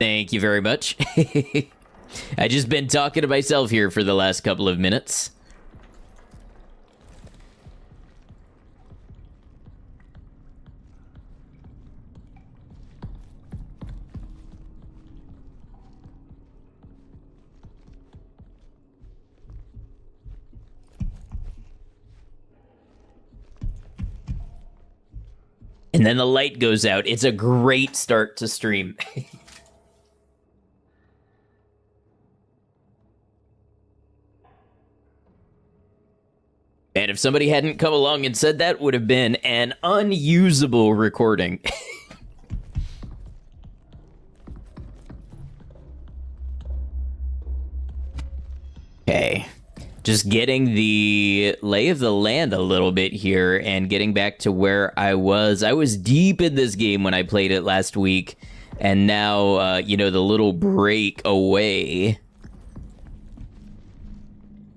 Thank you very much. I just been talking to myself here for the last couple of minutes. And then the light goes out. It's a great start to stream. And if somebody hadn't come along and said that, would have been an unusable recording. Okay. Just getting the lay of the land a little bit here and getting back to where I was. I was deep in this game when I played it last week. And now, the little break away.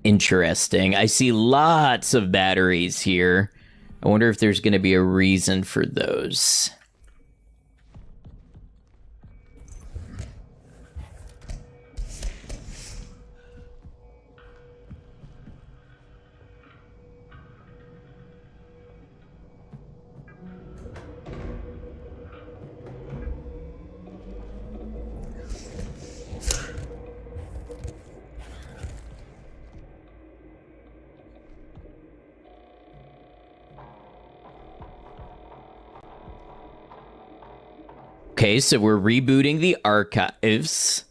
Interesting. I see lots of batteries here. I wonder if there's going to be a reason for those. Okay, so we're rebooting the archives.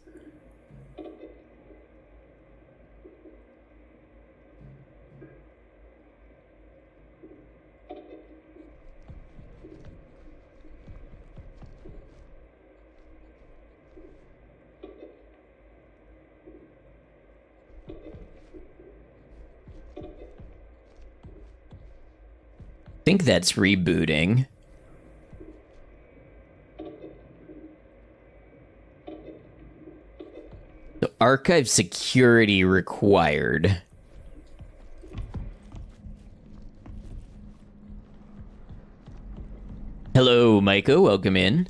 I think that's rebooting. So archive security required. Hello, Micah. Welcome in.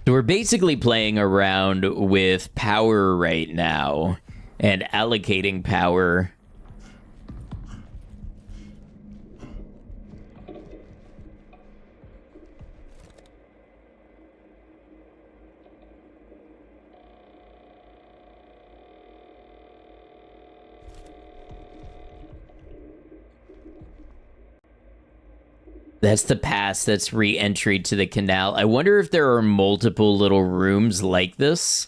So we're basically playing around with power right now and allocating power. That's the pass that's re-entry to the canal. I wonder if there are multiple little rooms like this.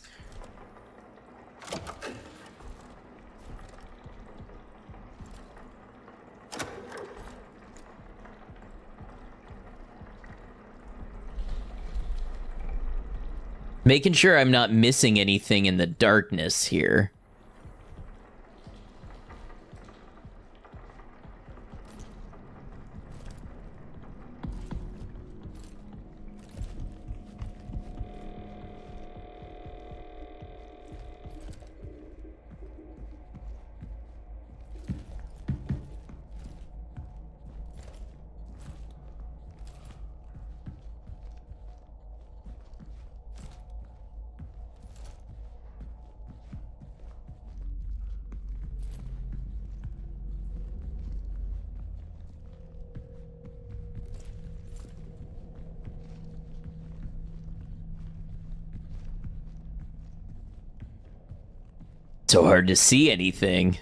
Making sure I'm not missing anything in the darkness here. So hard to see anything.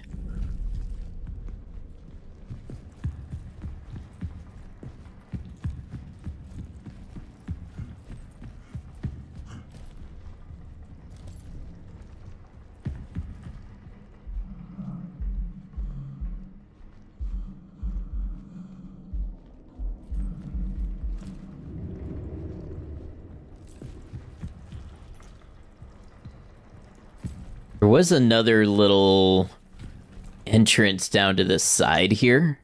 There was another little entrance down to the side here.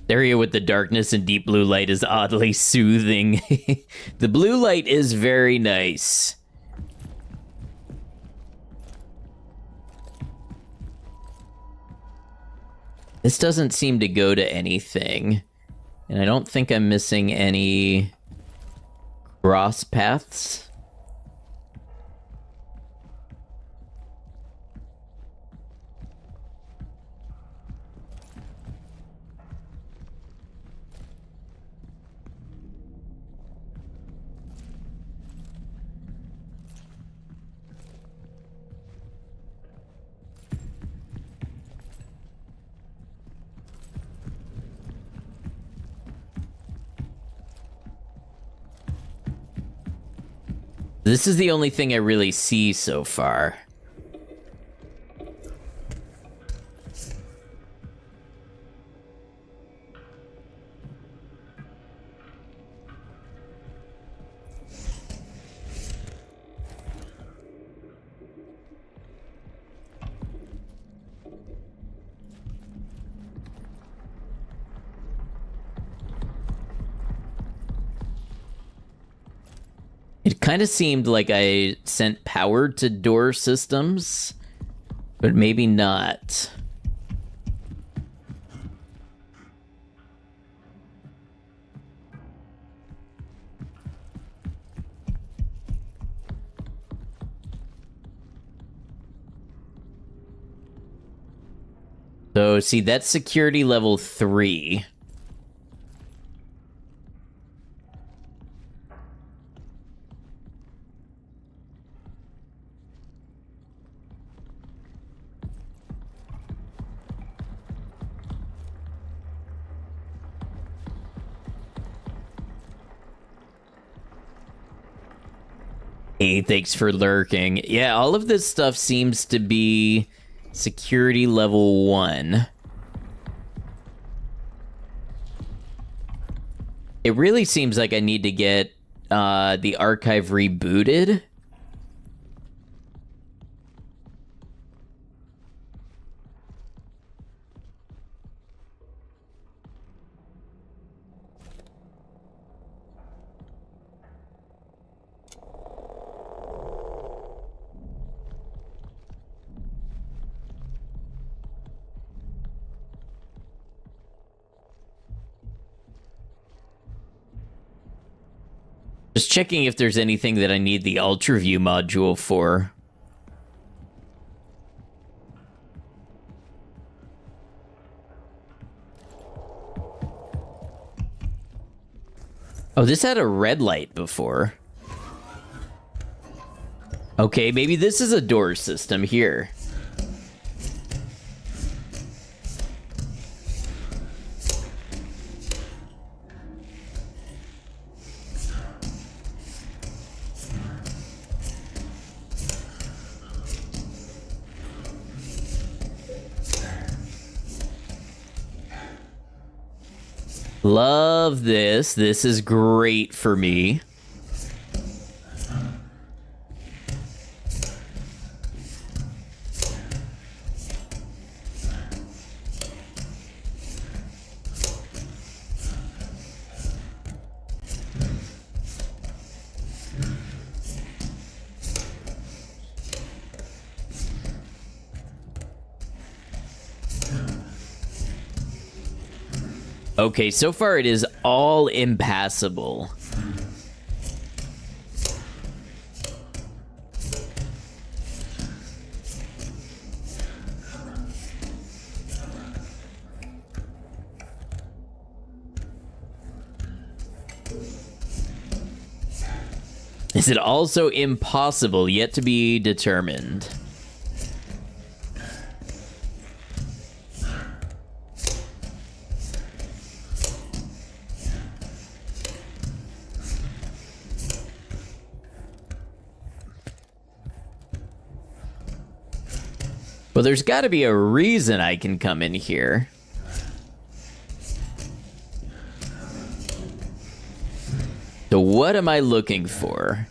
The area with the darkness and deep blue light is oddly soothing. The blue light is very nice. This doesn't seem to go to anything. And I don't think I'm missing any cross paths. This is the only thing I really see so far. It kind of seemed like I sent power to door systems, but maybe not. So, see, that's security level 3. Hey, thanks for lurking. Yeah, all of this stuff seems to be security level 1. It really seems like I need to get the archive rebooted. Just checking if there's anything that I need the Ultra View module for. Oh, this had a red light before. Okay, maybe this is a door system here. Love this. This is great for me. Okay, so far it is all impassable. Is it also impossible, yet to be determined? Well, there's got to be a reason I can come in here. What am I looking for?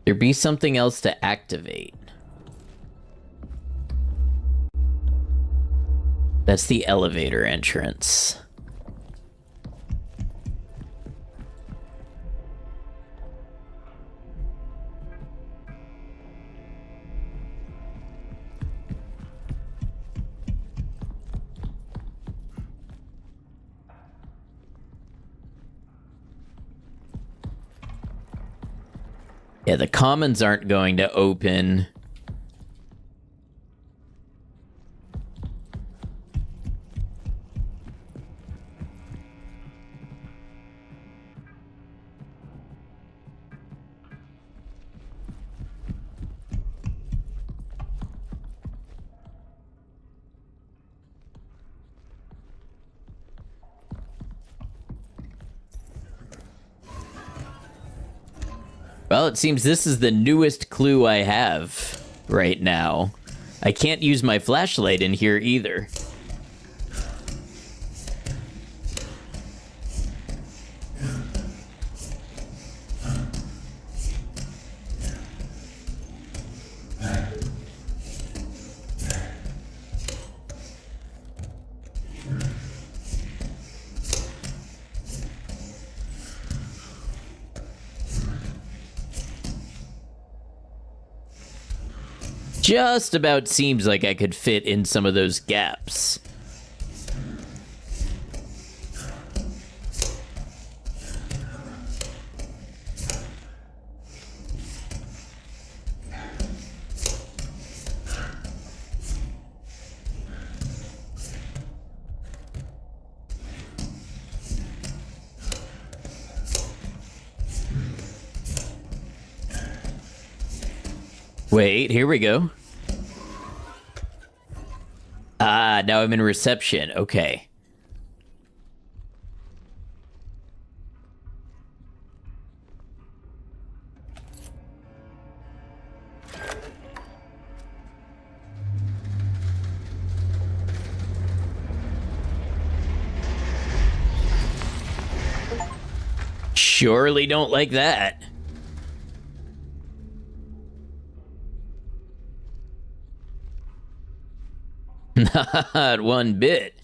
There be something else to activate. That's the elevator entrance. Yeah, the commons aren't going to open. Well, it seems this is the newest clue I have right now. I can't use my flashlight in here either. Just about seems like I could fit in some of those gaps. Wait, here we go. Ah, now I'm in reception. Okay. Surely don't like that. Not one bit.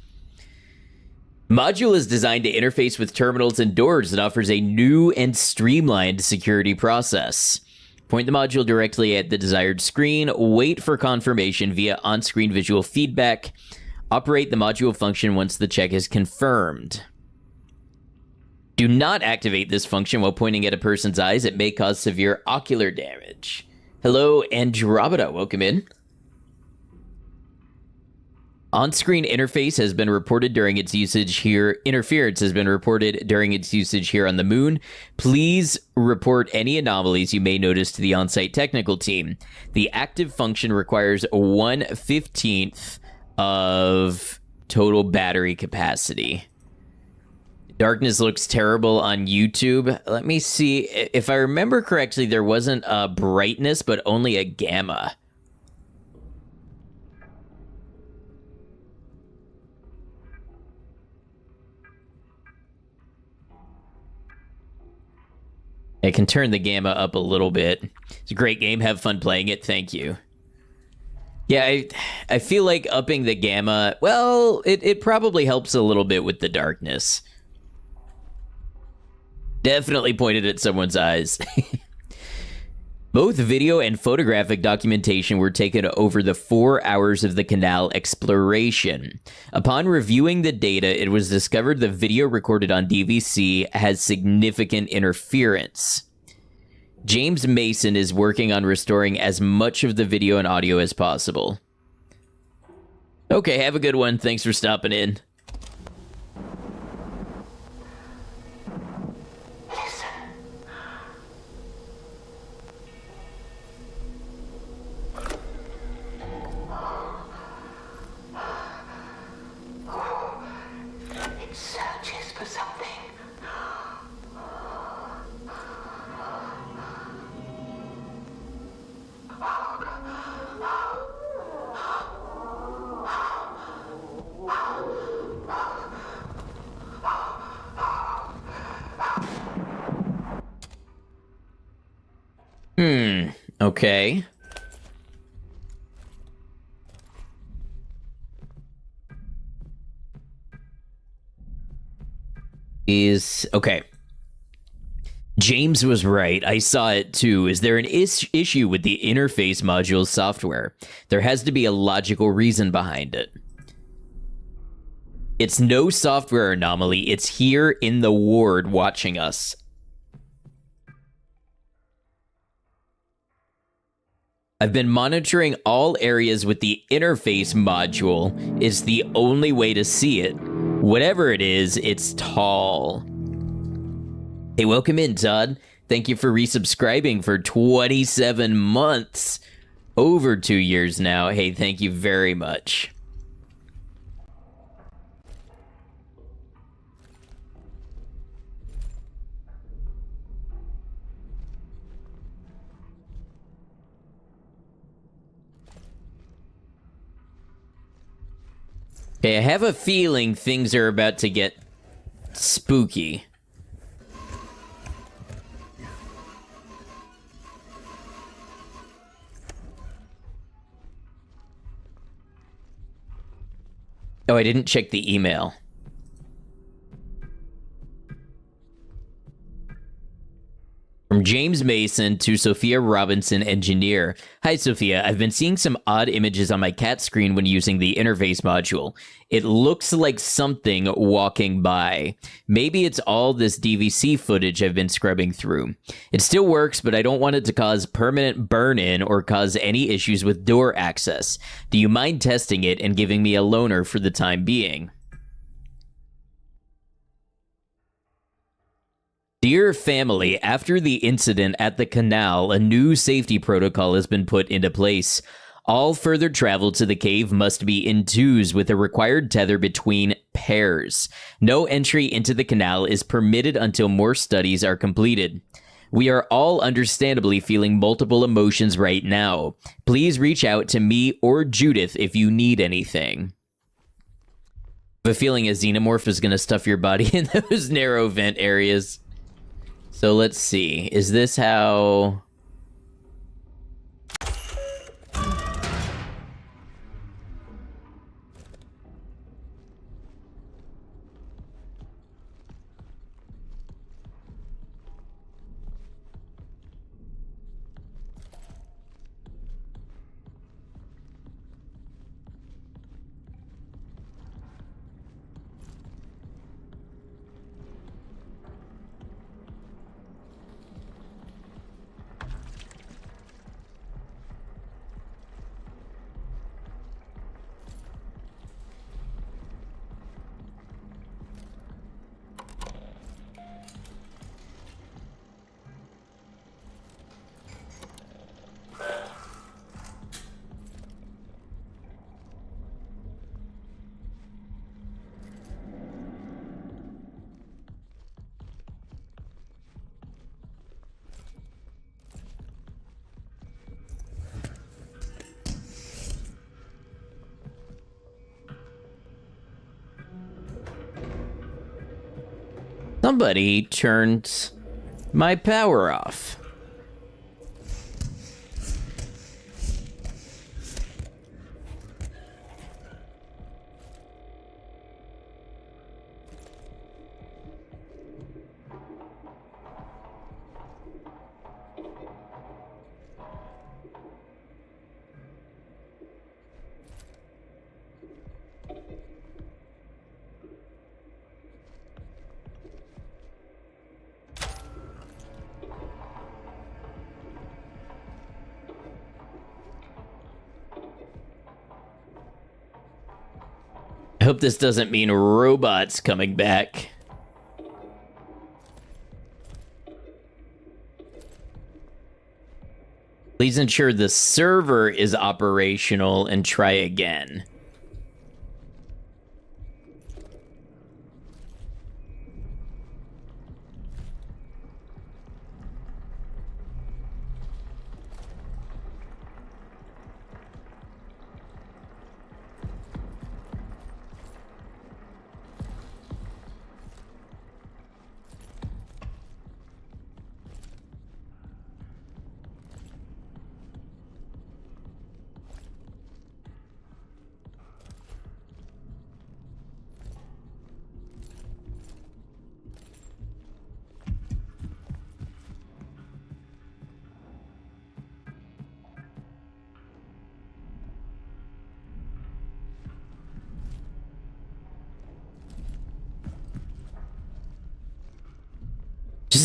Module is designed to interface with terminals and doors and offers a new and streamlined security process. Point the module directly at the desired screen, wait for confirmation via on-screen visual feedback, operate the module function once the check is confirmed. Do not activate this function while pointing at a person's eyes. It may cause severe ocular damage. Hello, Andromeda. Welcome in. On-screen interface has been reported during its usage here. Interference has been reported during its usage here on the moon. Please report any anomalies you may notice to the on-site technical team. The active function requires 1/15 of total battery capacity. Darkness looks terrible on YouTube. Let me see. If I remember correctly, there wasn't a brightness, but only a gamma. I can turn the gamma up a little bit. It's a great game. Have fun playing it. Thank you. Yeah, I feel like upping the gamma, well, it probably helps a little bit with the darkness. Definitely pointed at someone's eyes. Both video and photographic documentation were taken over the 4 hours of the canal exploration. Upon reviewing the data, it was discovered the video recorded on DVC has significant interference. James Mason is working on restoring as much of the video and audio as possible. Okay, have a good one. Thanks for stopping in. Okay. Okay. James was right. I saw it too. Is there an issue with the interface module software? There has to be a logical reason behind it. It's no software anomaly. It's here in the ward watching us. I've been monitoring all areas with the interface module. It's the only way to see it. Whatever it is, it's tall. Hey, welcome in, Todd. Thank you for resubscribing for 27 months. Over 2 years now. Hey, thank you very much. Okay, I have a feeling things are about to get spooky. Oh, I didn't check the email. From James Mason to Sophia Robinson, engineer. Hi, Sophia. I've been seeing some odd images on my cat screen when using the interface module. It looks like something walking by. Maybe it's all this DVC footage I've been scrubbing through. It still works, but I don't want it to cause permanent burn-in or cause any issues with door access. Do you mind testing it and giving me a loaner for the time being? Dear family, after the incident at the canal, a new safety protocol has been put into place. All further travel to the cave must be in twos with a required tether between pairs. No entry into the canal is permitted until more studies are completed. We are all understandably feeling multiple emotions right now. Please reach out to me or Judith if you need anything. I have a feeling a xenomorph is going to stuff your body in those narrow vent areas. So let's see. Is this how... Somebody turned my power off. I hope this doesn't mean robots coming back. Please ensure the server is operational and try again.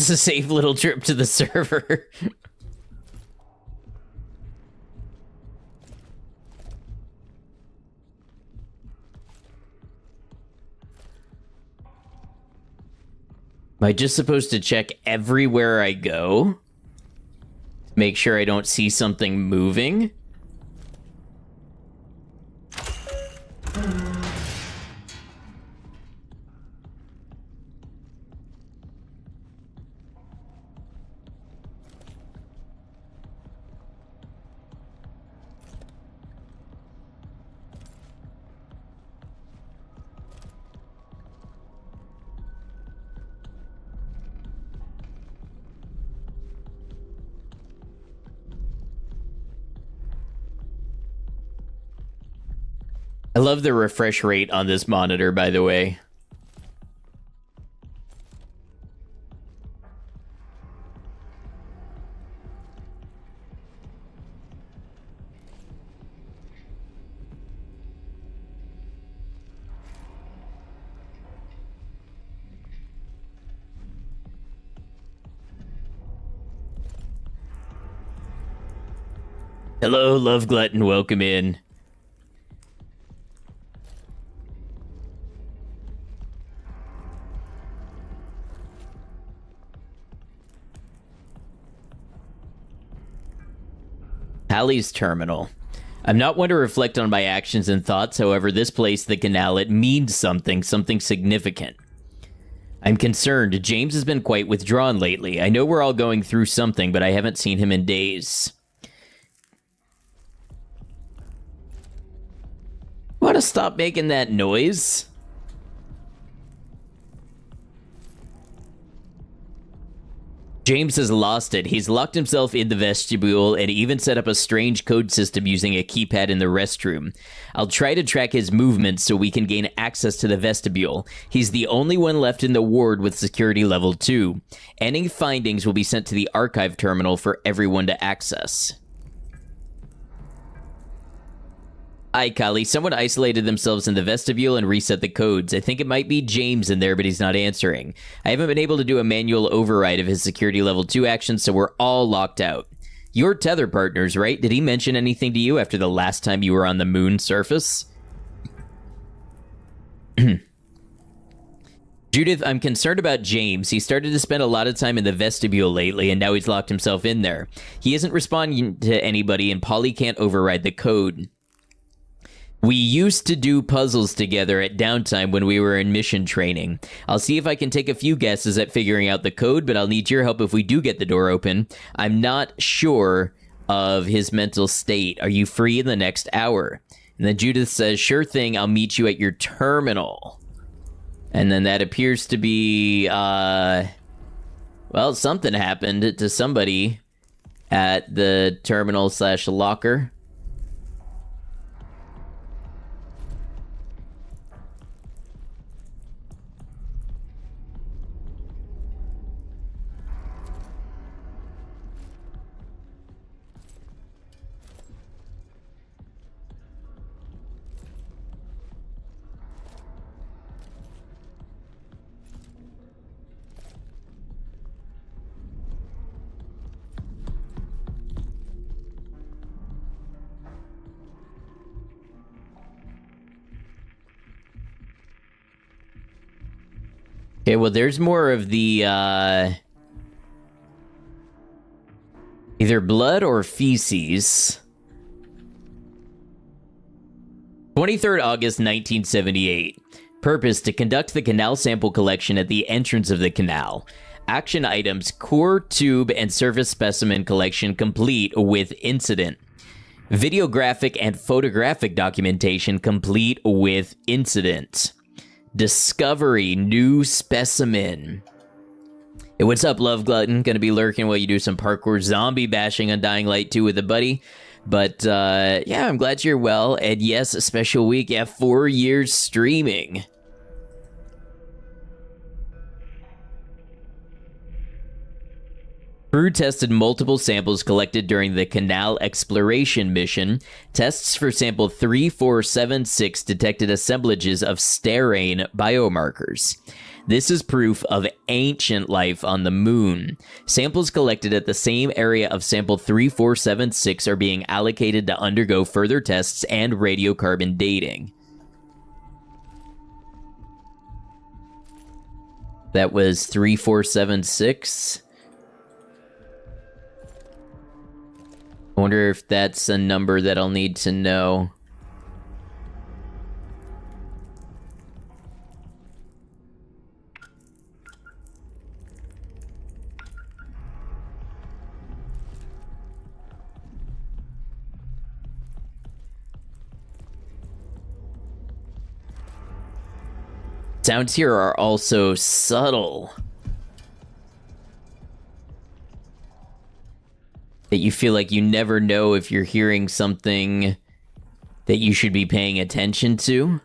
is a safe little trip to the server. Am I just supposed to check everywhere I go? Make sure I don't see something moving? I love the refresh rate on this monitor, by the way. Hello, Love Glutton, welcome in. Hallie's Terminal. I'm not one to reflect on my actions and thoughts, however, this place, the canal, it means something significant. I'm concerned. James has been quite withdrawn lately. I know we're all going through something, but I haven't seen him in days. Want to stop making that noise? James has lost it. He's locked himself in the vestibule and even set up a strange code system using a keypad in the restroom. I'll try to track his movements so we can gain access to the vestibule. He's the only one left in the ward with security level 2. Any findings will be sent to the archive terminal for everyone to access. Hi, Kali. Someone isolated themselves in the vestibule and reset the codes. I think it might be James in there, but he's not answering. I haven't been able to do a manual override of his security level 2 actions, so we're all locked out. You're tether partners, right? Did he mention anything to you after the last time you were on the moon surface? Judith, I'm concerned about James. He started to spend a lot of time in the vestibule lately, and now he's locked himself in there. He isn't responding to anybody, and Polly can't override the code. We used to do puzzles together at downtime when we were in mission training. I'll see if I can take a few guesses at figuring out the code, but I'll need your help if we do get the door open. I'm not sure of his mental state. Are you free in the next hour? And then Judith says, sure thing, I'll meet you at your terminal. And then that appears to be, well, something happened to somebody at the terminal/locker. Okay, well, there's more of the, either blood or feces. 23rd August 1978. Purpose: to conduct the canal sample collection at the entrance of the canal. Action items: core, tube, and surface specimen collection complete with incident. Videographic and photographic documentation complete with incident. Discovery, new specimen. Hey, what's up, Love Glutton? Gonna be lurking while you do some parkour zombie bashing on Dying Light 2 with a buddy. But, yeah, I'm glad you're well. And yes, a special week. Yeah, 4 years streaming. Crew tested multiple samples collected during the canal exploration mission. Tests for sample 3476 detected assemblages of sterane biomarkers. This is proof of ancient life on the moon. Samples collected at the same area of sample 3476 are being allocated to undergo further tests and radiocarbon dating. That was 3476. I wonder if that's a number that I'll need to know. Sounds here are also subtle. That you feel like you never know if you're hearing something that you should be paying attention to.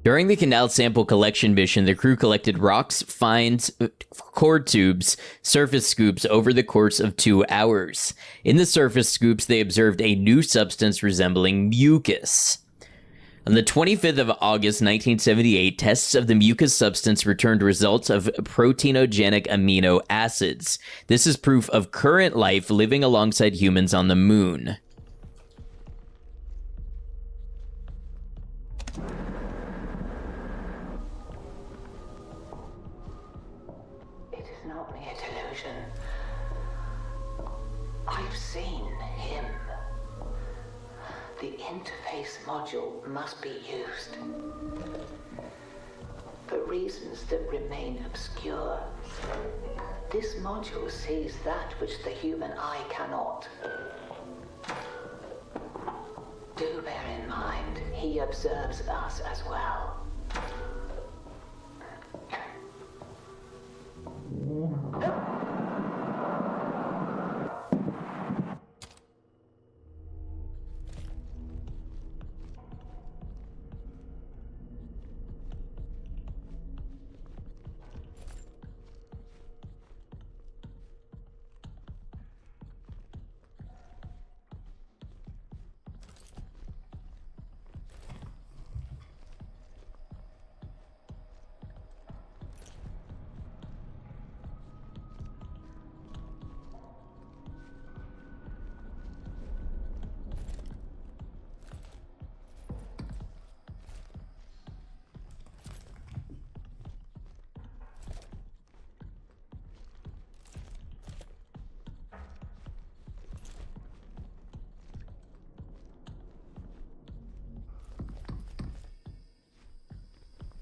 During the canal sample collection mission, the crew collected rocks, fines, core tubes, surface scoops over the course of 2 hours. In the surface scoops, they observed a new substance resembling mucus. On the 25th of August 1978, tests of the mucus substance returned results of proteinogenic amino acids. This is proof of current life living alongside humans on the moon. I've seen him. The interface module must be used. For reasons that remain obscure, this module sees that which the human eye cannot. Do bear in mind, he observes us as well.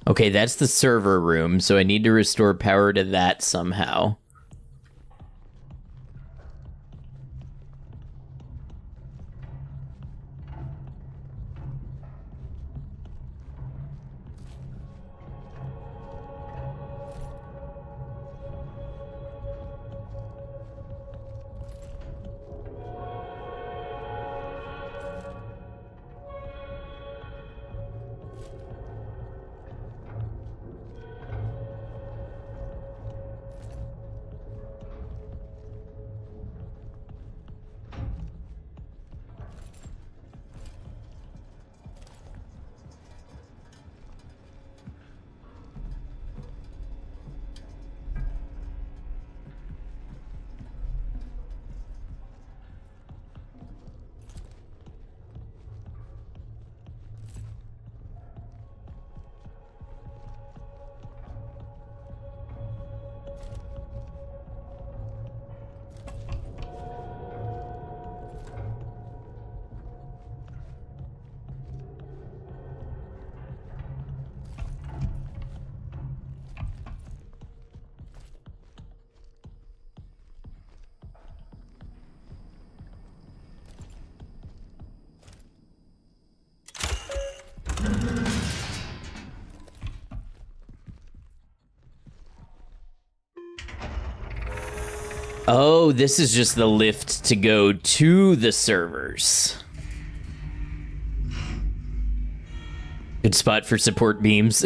Okay, that's the server room, so I need to restore power to that somehow. Oh, this is just the lift to go to the servers. Good spot for support beams.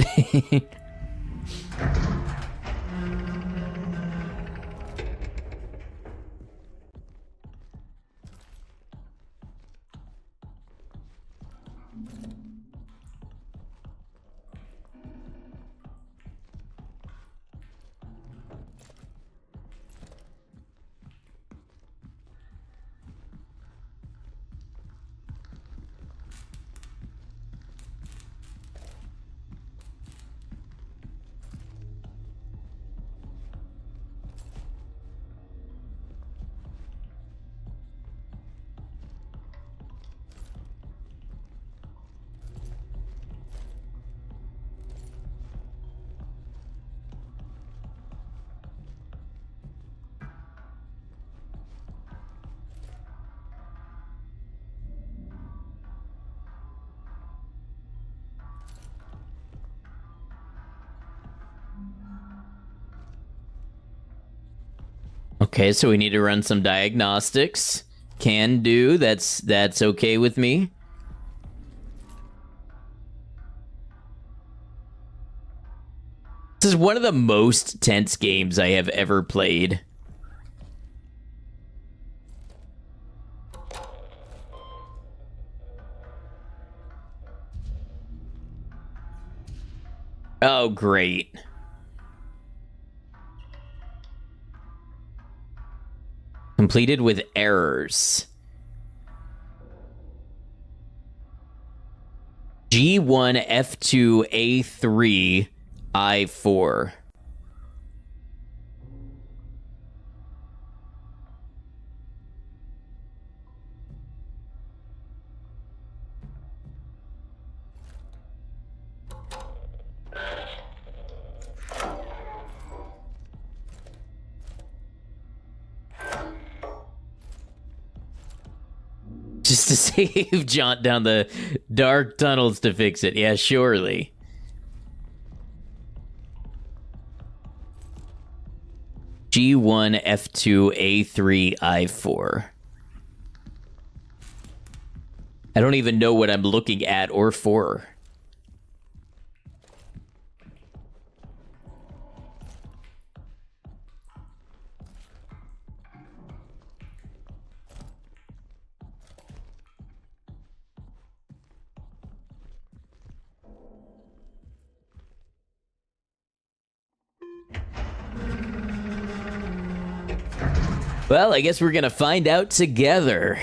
Okay, so we need to run some diagnostics. Can do. That's okay with me. This is one of the most tense games I have ever played. Oh, great. Completed with errors. G1, F2, A3, I4. Just to save jaunt down the dark tunnels to fix it. Yeah, surely. G1, F2, A3, I4. I don't even know what I'm looking at or for. Well, I guess we're gonna find out together.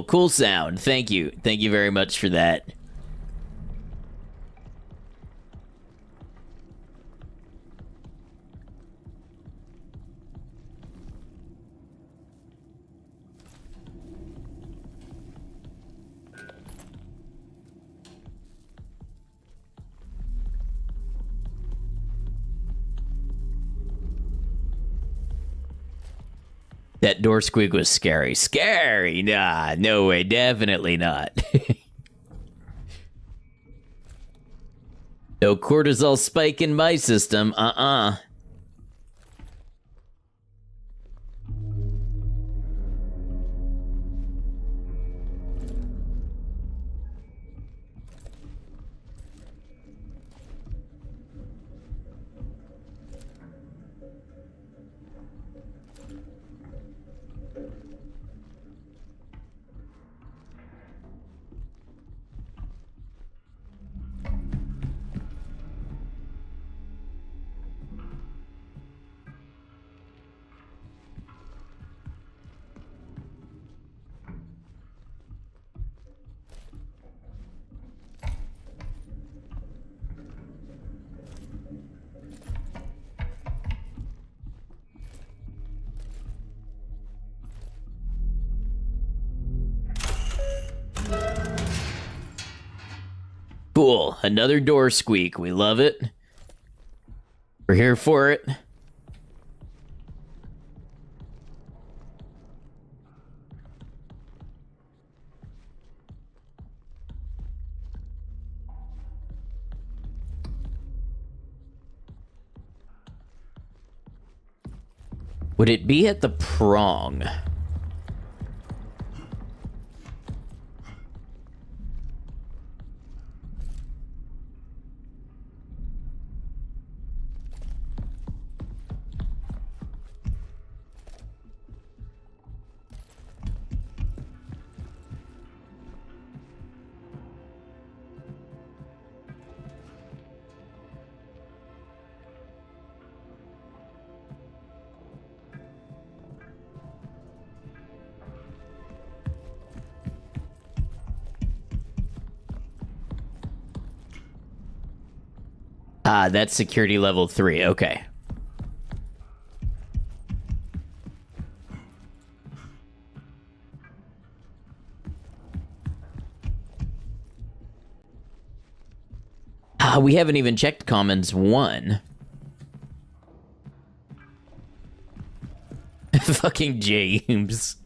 Cool sound. Thank you. Thank you very much for that. That door squeak was scary. Scary? Nah, no way. Definitely not. No cortisol spike in my system. Cool. Another door squeak. We love it. We're here for it. Would it be at the prong? Ah, that's security level 3. Okay. Ah, we haven't even checked Commons 1. Fucking James.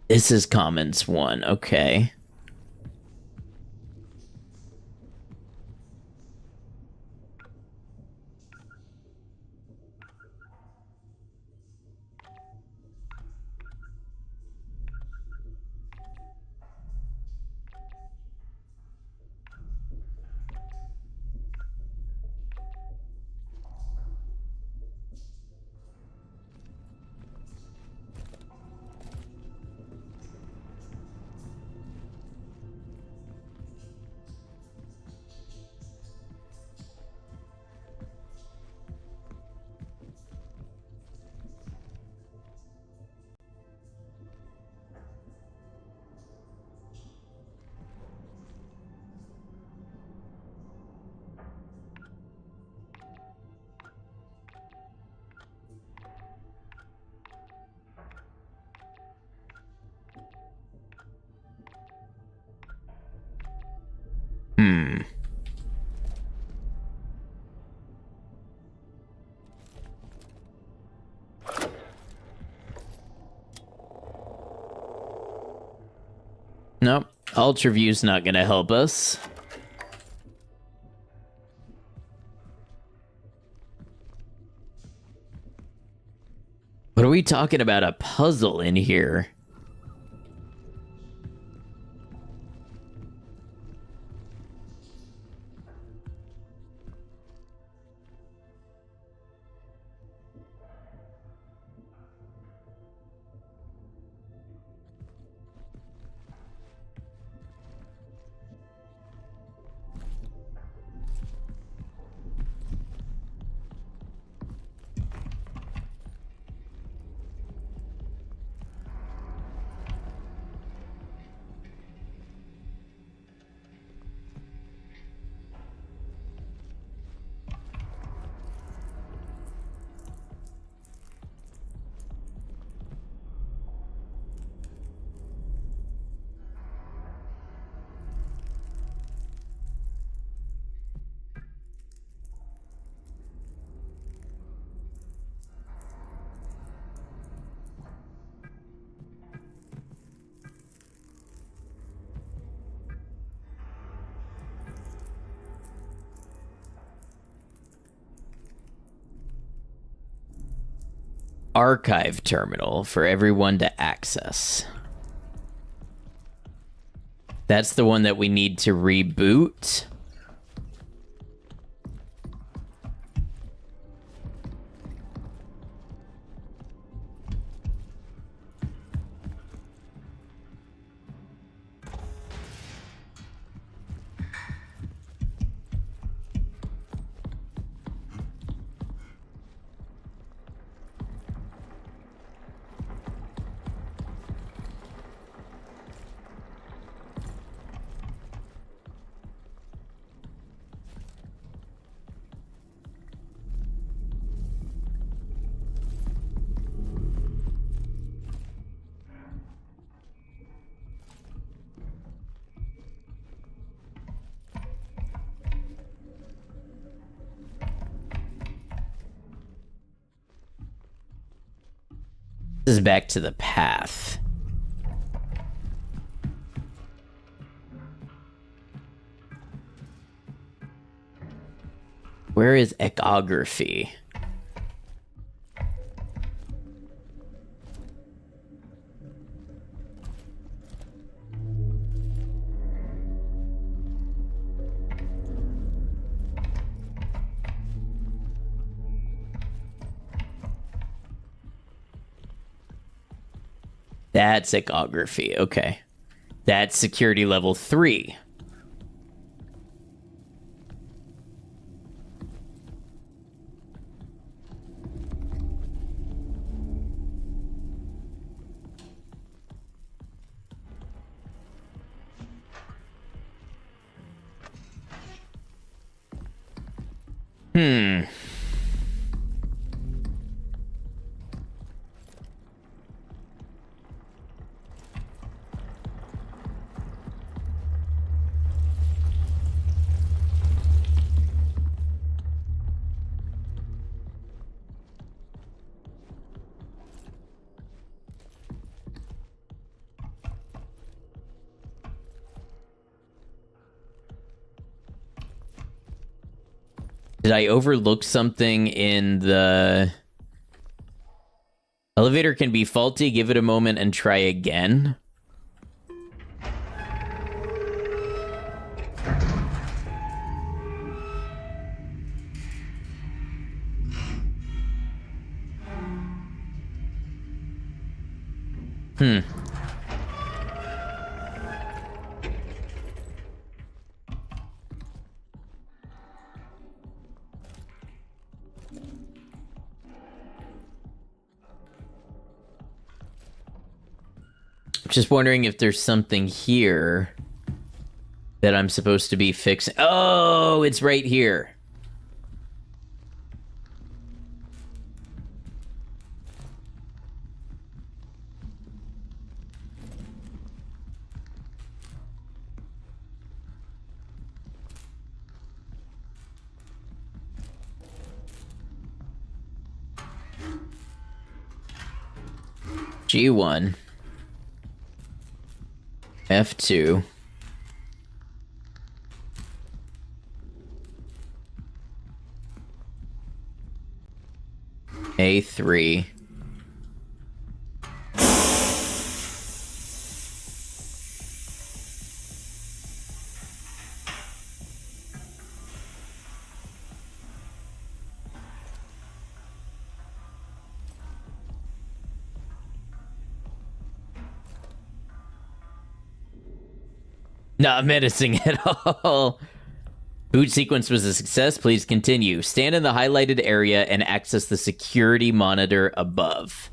This is Commons 1. Okay. Hmm. Nope. Ultraview's not gonna help us. What are we talking about? A puzzle in here? archive terminal for everyone to access. That's the one that we need to reboot. This is back to the path. Where is echography? That's echography. Okay. That's security level 3. Did I overlook something in the... Elevator can be faulty. Give it a moment and try again. Just wondering if there's something here that I'm supposed to be fixing. Oh, it's right here. G1. F2. A3. Not menacing at all. Boot sequence was a success. Please continue. Stand in the highlighted area and access the security monitor above.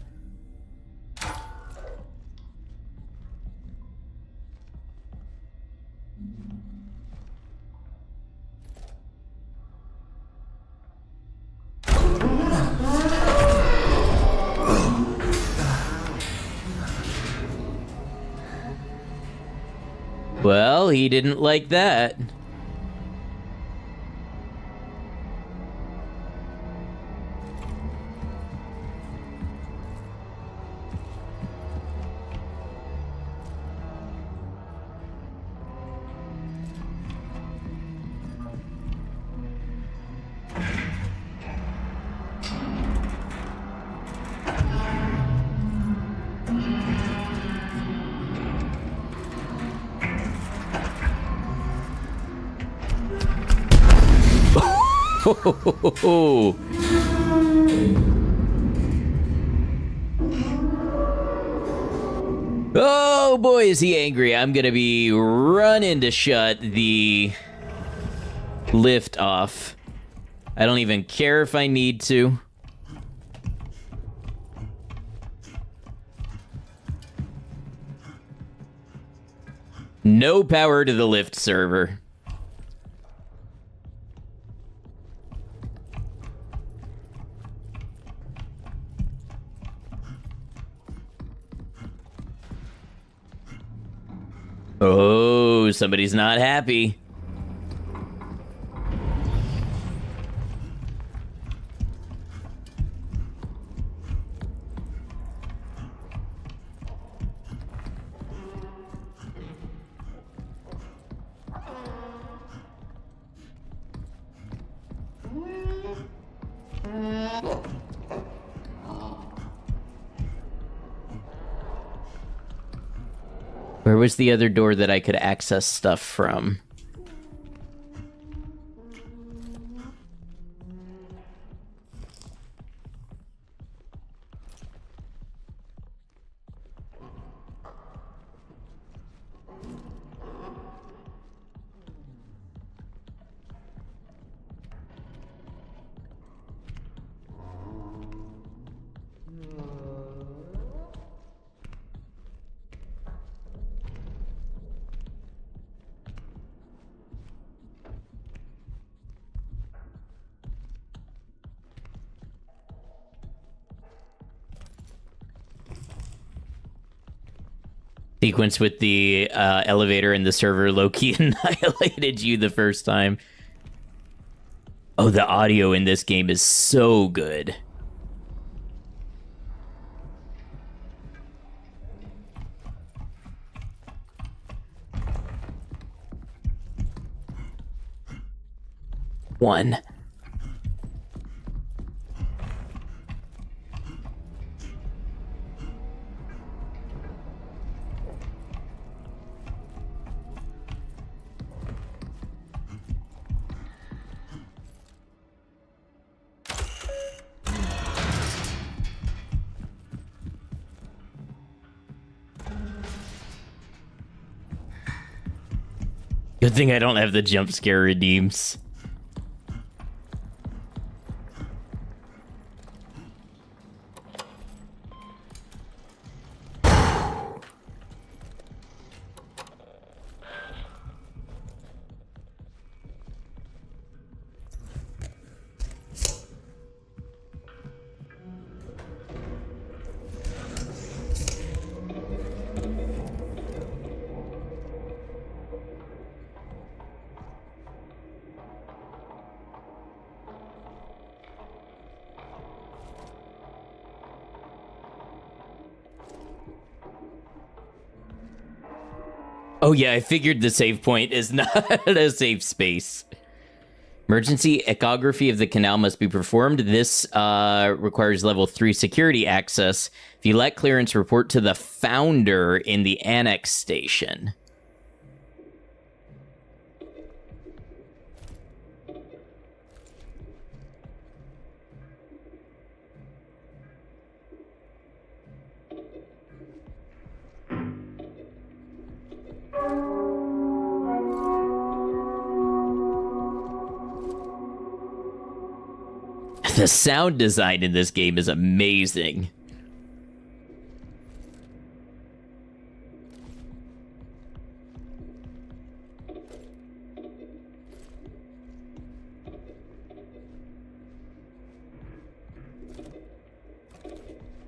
Well, he didn't like that. Oh boy, is he angry. I'm gonna be running to shut the lift off. I don't even care if I need to. No power to the lift server. Oh, somebody's not happy. Where was the other door that I could access stuff from? Sequence with the elevator and the server low-key annihilated you the first time. Oh, the audio in this game is so good. One. Good thing I don't have the jump scare redeems. Oh yeah, I figured the save point is not a safe space. Emergency echography of the canal must be performed. This requires level 3 security access. If you lack clearance, report to the founder in the annex station. The sound design in this game is amazing.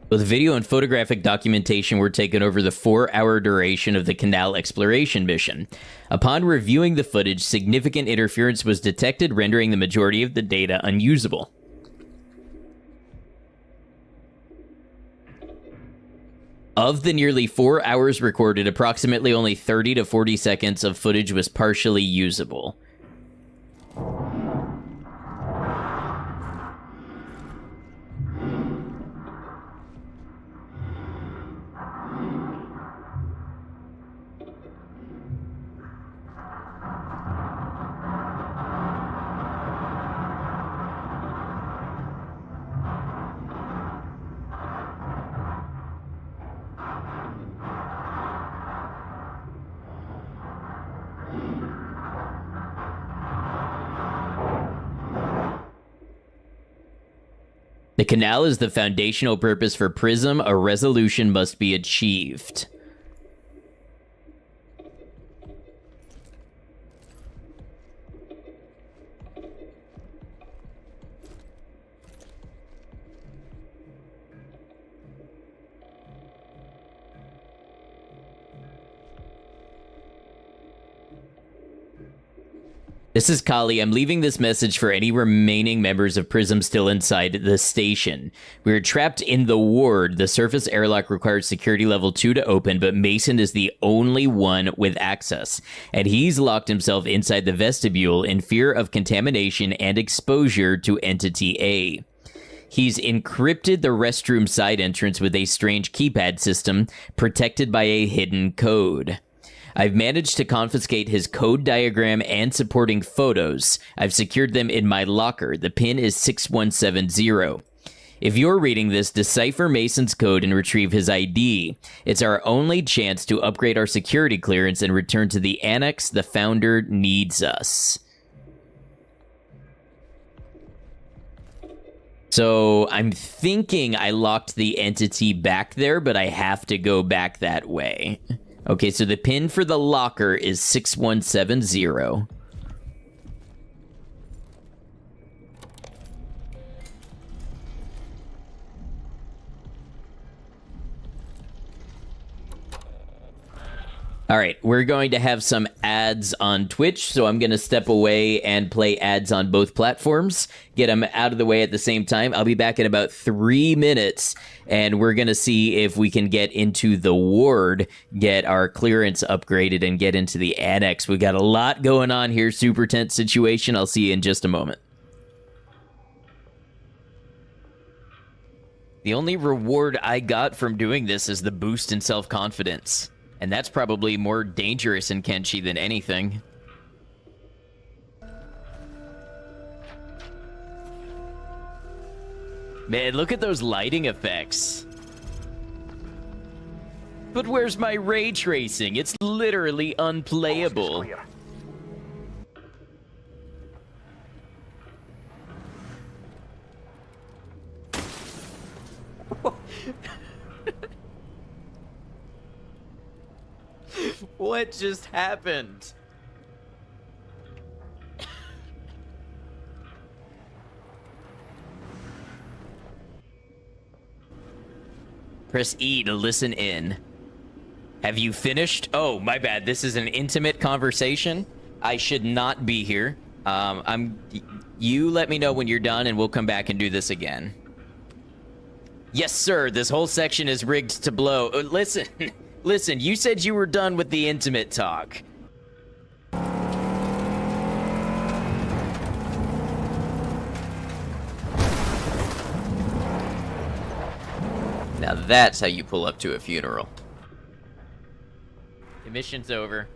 Both video and photographic documentation were taken over the 4-hour duration of the canal exploration mission. Upon reviewing the footage, significant interference was detected, rendering the majority of the data unusable. Of the nearly 4 hours recorded, approximately only 30 to 40 seconds of footage was partially usable. The canal is the foundational purpose for Prism. A resolution must be achieved. This is Kali. I'm leaving this message for any remaining members of Prism still inside the station. We are trapped in the ward. The surface airlock requires security level 2 to open, but Mason is the only one with access, and he's locked himself inside the vestibule in fear of contamination and exposure to Entity A. He's encrypted the restroom side entrance with a strange keypad system protected by a hidden code. I've managed to confiscate his code diagram and supporting photos. I've secured them in my locker. The pin is 6170. If you're reading this, decipher Mason's code and retrieve his ID. It's our only chance to upgrade our security clearance and return to the annex. The founder needs us. So I'm thinking I locked the entity back there, but I have to go back that way. Okay, so the pin for the locker is 6170. All right, we're going to have some ads on Twitch, so I'm going to step away and play ads on both platforms, get them out of the way at the same time. I'll be back in about 3 minutes, and we're going to see if we can get into the ward, get our clearance upgraded, and get into the annex. We got a lot going on here, super tense situation. I'll see you in just a moment. The only reward I got from doing this is the boost in self-confidence. And that's probably more dangerous in Kenshi than anything. Man, look at those lighting effects. But where's my ray tracing? It's literally unplayable. What just happened? Press E to listen in. Have you finished? Oh, my bad. This is an intimate conversation. I should not be here. You let me know when you're done and we'll come back and do this again. Yes, sir. This whole section is rigged to blow. Listen. Listen, you said you were done with the intimate talk. Now that's how you pull up to a funeral. The mission's over.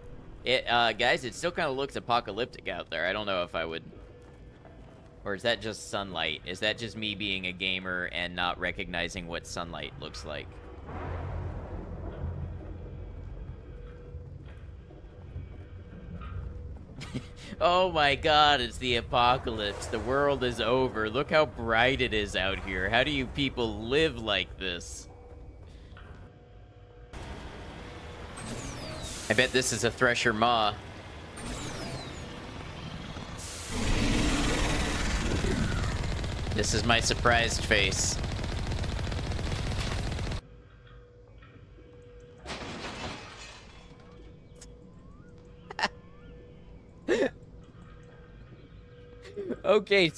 Guys, it still kind of looks apocalyptic out there. I don't know if I would... Or is that just sunlight? Is that just me being a gamer and not recognizing what sunlight looks like? Oh my god, it's the apocalypse. The world is over. Look how bright it is out here. How do you people live like this? I bet this is a Thresher Maw. This is my surprised face. Okay,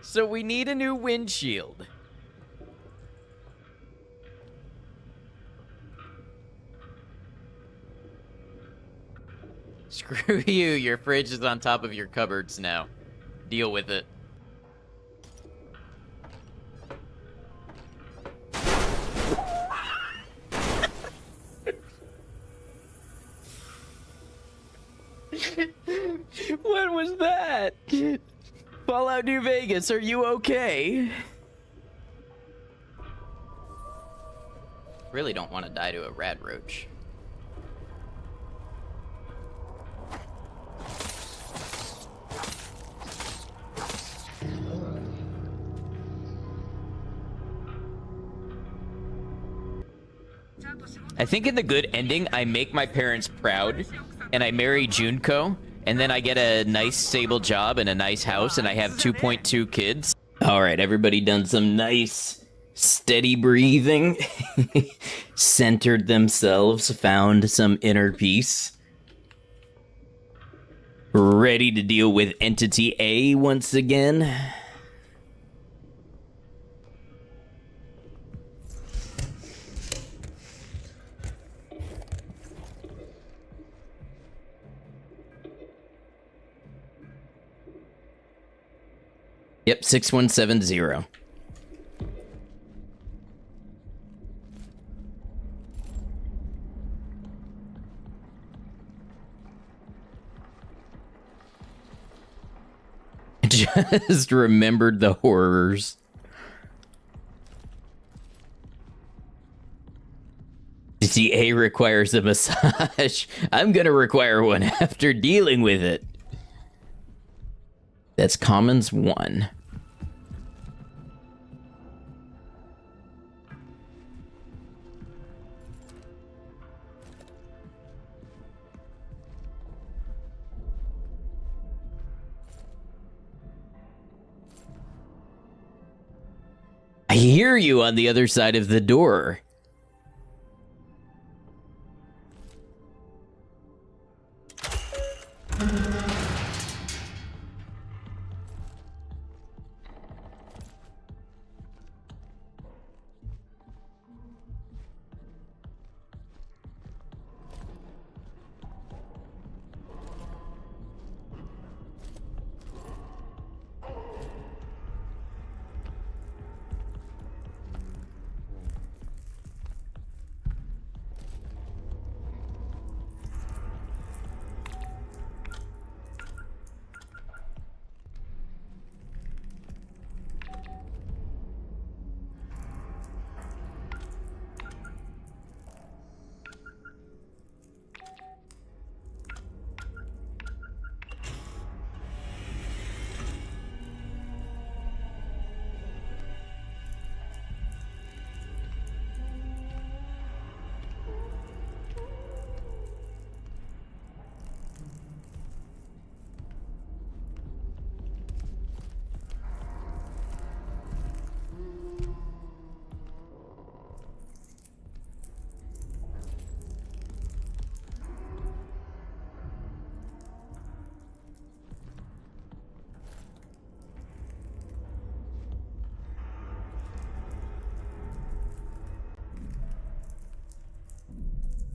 so we need a new windshield. Screw you, your fridge is on top of your cupboards now. Deal with it. What was that? Fallout New Vegas, are you okay? Really don't want to die to a rad roach. I think in the good ending, I make my parents proud, and I marry Junko, and then I get a nice, stable job and a nice house, and I have 2.2 kids. All right, everybody done some nice, steady breathing, centered themselves, found some inner peace. Ready to deal with Entity A once again. Yep, 6170. Just remembered the horrors. DA requires a massage. I'm gonna require one after dealing with it. That's Commons 1. I hear you on the other side of the door.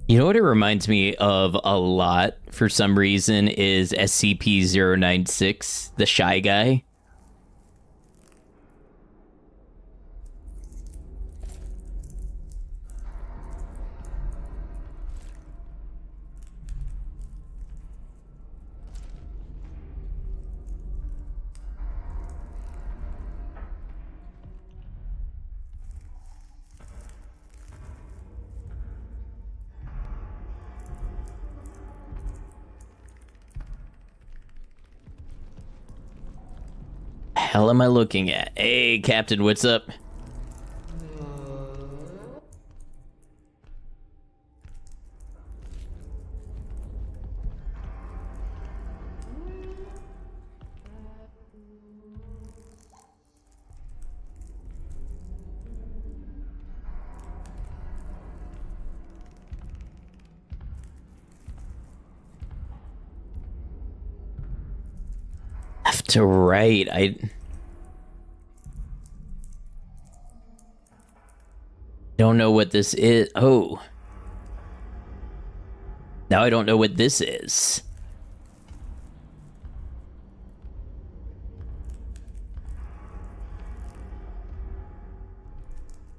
You know what it reminds me of a lot for some reason is SCP-096, the Shy Guy. Hell am I looking at? Hey, Captain, what's up? Left to right, I don't know what this is. Oh. Now I don't know what this is.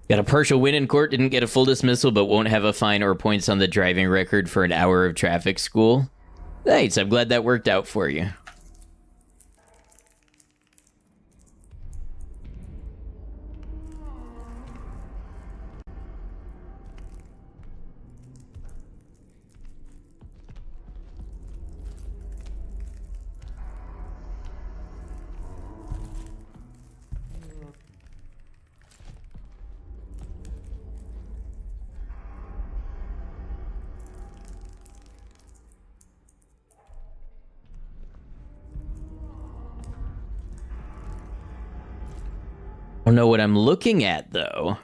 Got a partial win in court, didn't get a full dismissal, but won't have a fine or points on the driving record for an hour of traffic school. Thanks, I'm glad that worked out for you. I don't know what I'm looking at, though.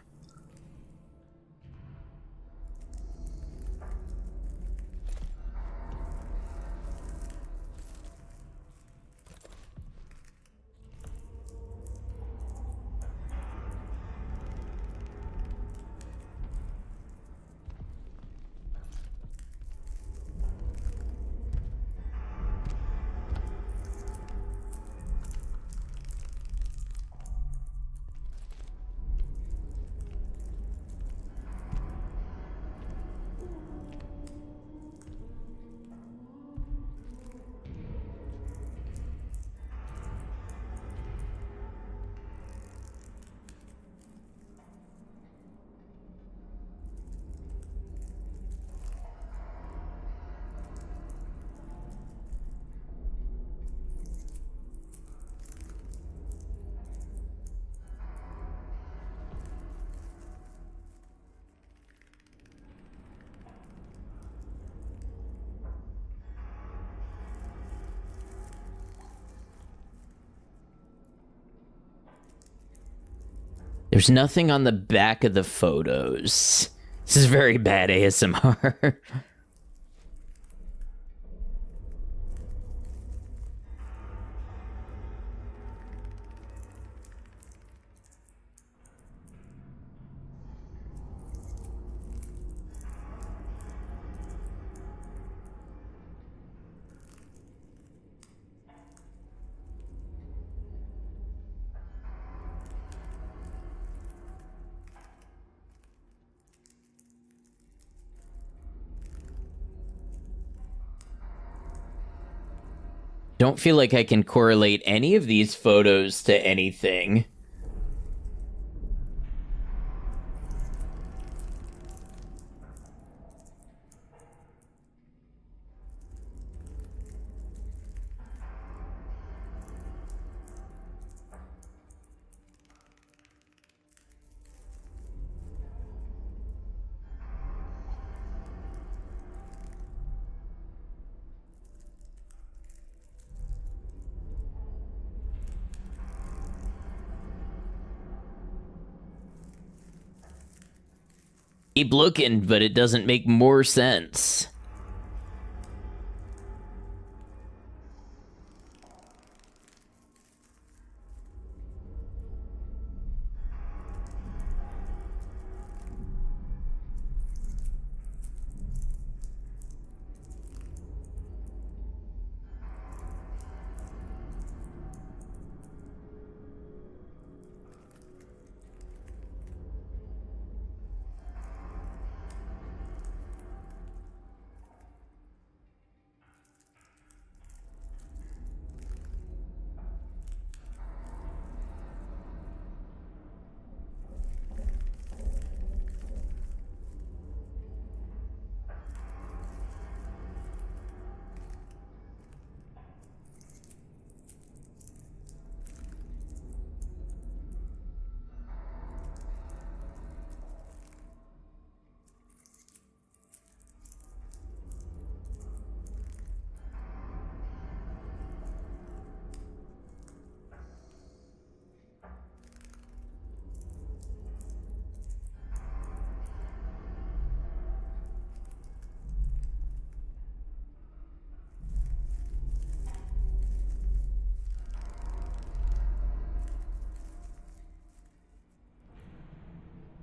There's nothing on the back of the photos. This is very bad ASMR. Don't feel like I can correlate any of these photos to anything. Keep looking, but it doesn't make more sense.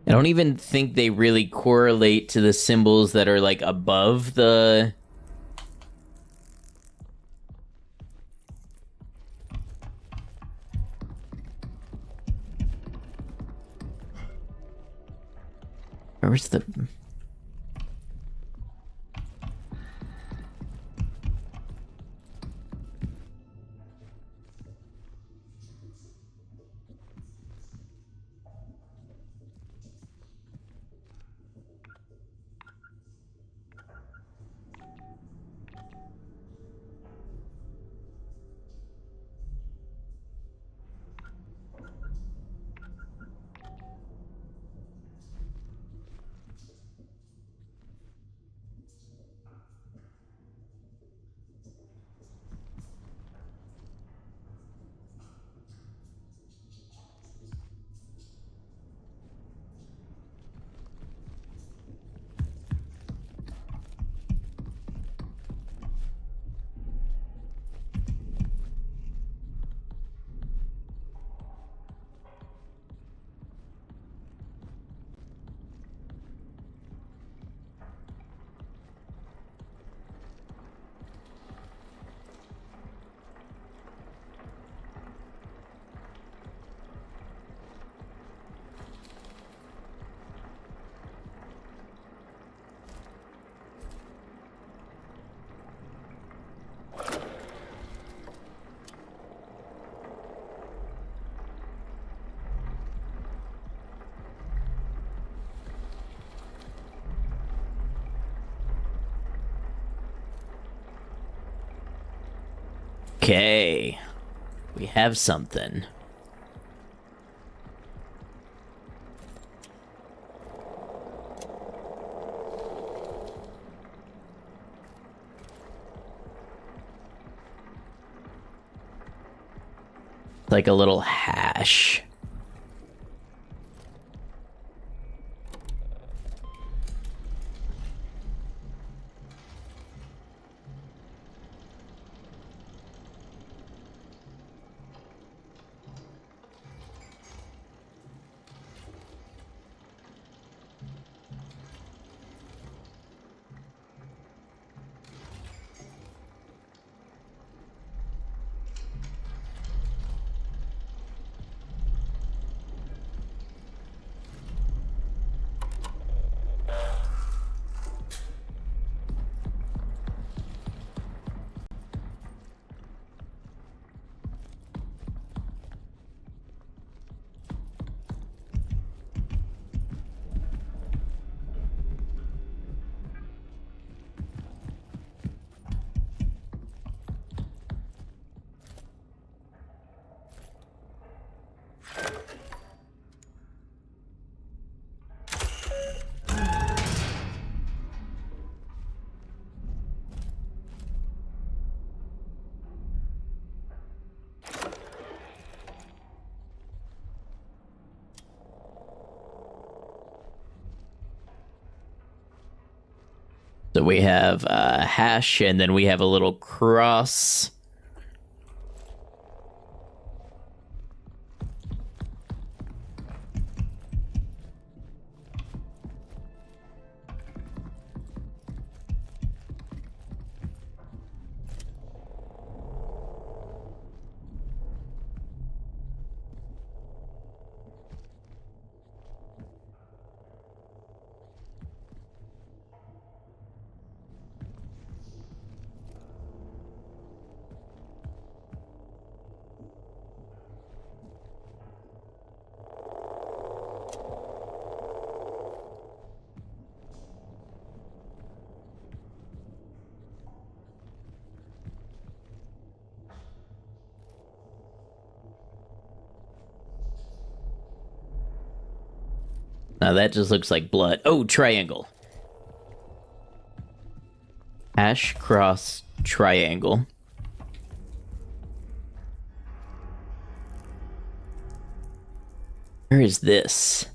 I don't even think they really correlate to the symbols that are like above the... Where's the... Okay. We have something. Like a little hash. So we have a hash, and then we have a little cross. Now that just looks like blood. Oh, triangle. Hash, cross, triangle. Where is this?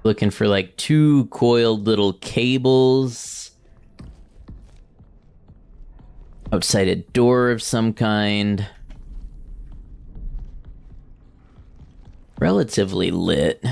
Looking for like two coiled little cables. Outside a door of some kind. Relatively lit.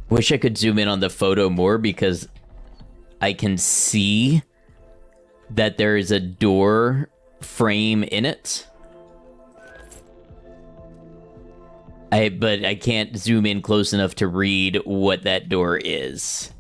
Wish I could zoom in on the photo more because I can see that there is a door frame in it. But I can't zoom in close enough to read what that door is.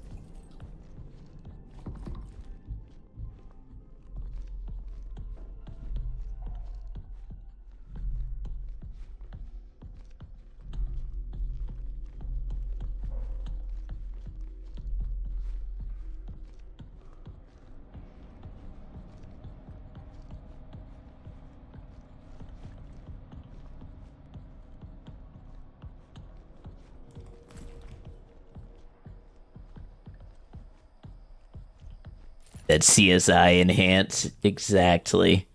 That CSI enhance, exactly.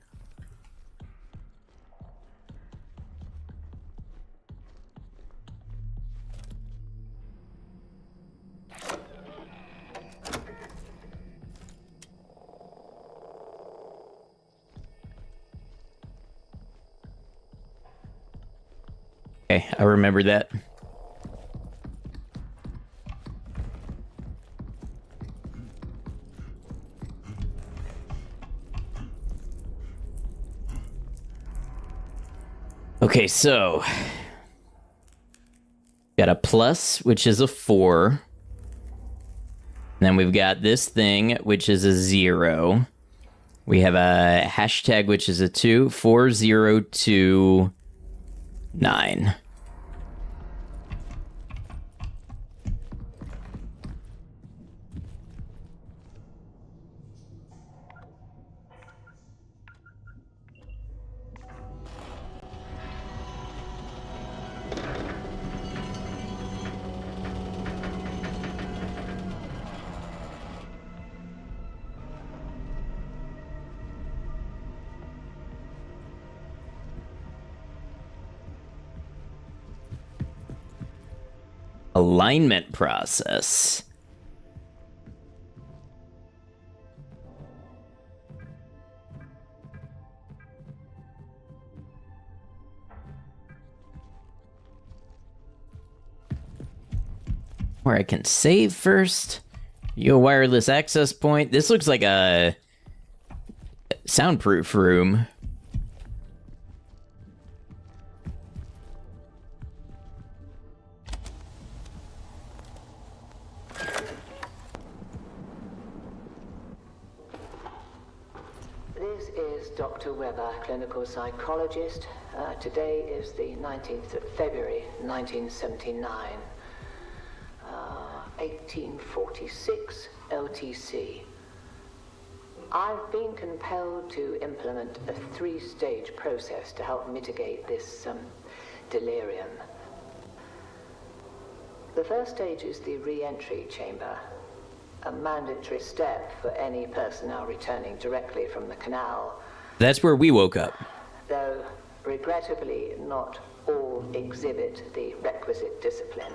Okay, I remember that. Okay, so got a plus, which is a 4. And then we've got this thing, which is a 0. We have a hashtag, which is a 2, 4029. Alignment process. Where I can save first. Your wireless access point. This looks like a soundproof room. This is Dr. Weber, clinical psychologist. Today is the 19th of February, 1979. 1846 LTC. I've been compelled to implement a 3-stage process to help mitigate this delirium. The first stage is the re-entry chamber, a mandatory step for any personnel returning directly from the canal. That's where we woke up. Though, regrettably, not all exhibit the requisite discipline.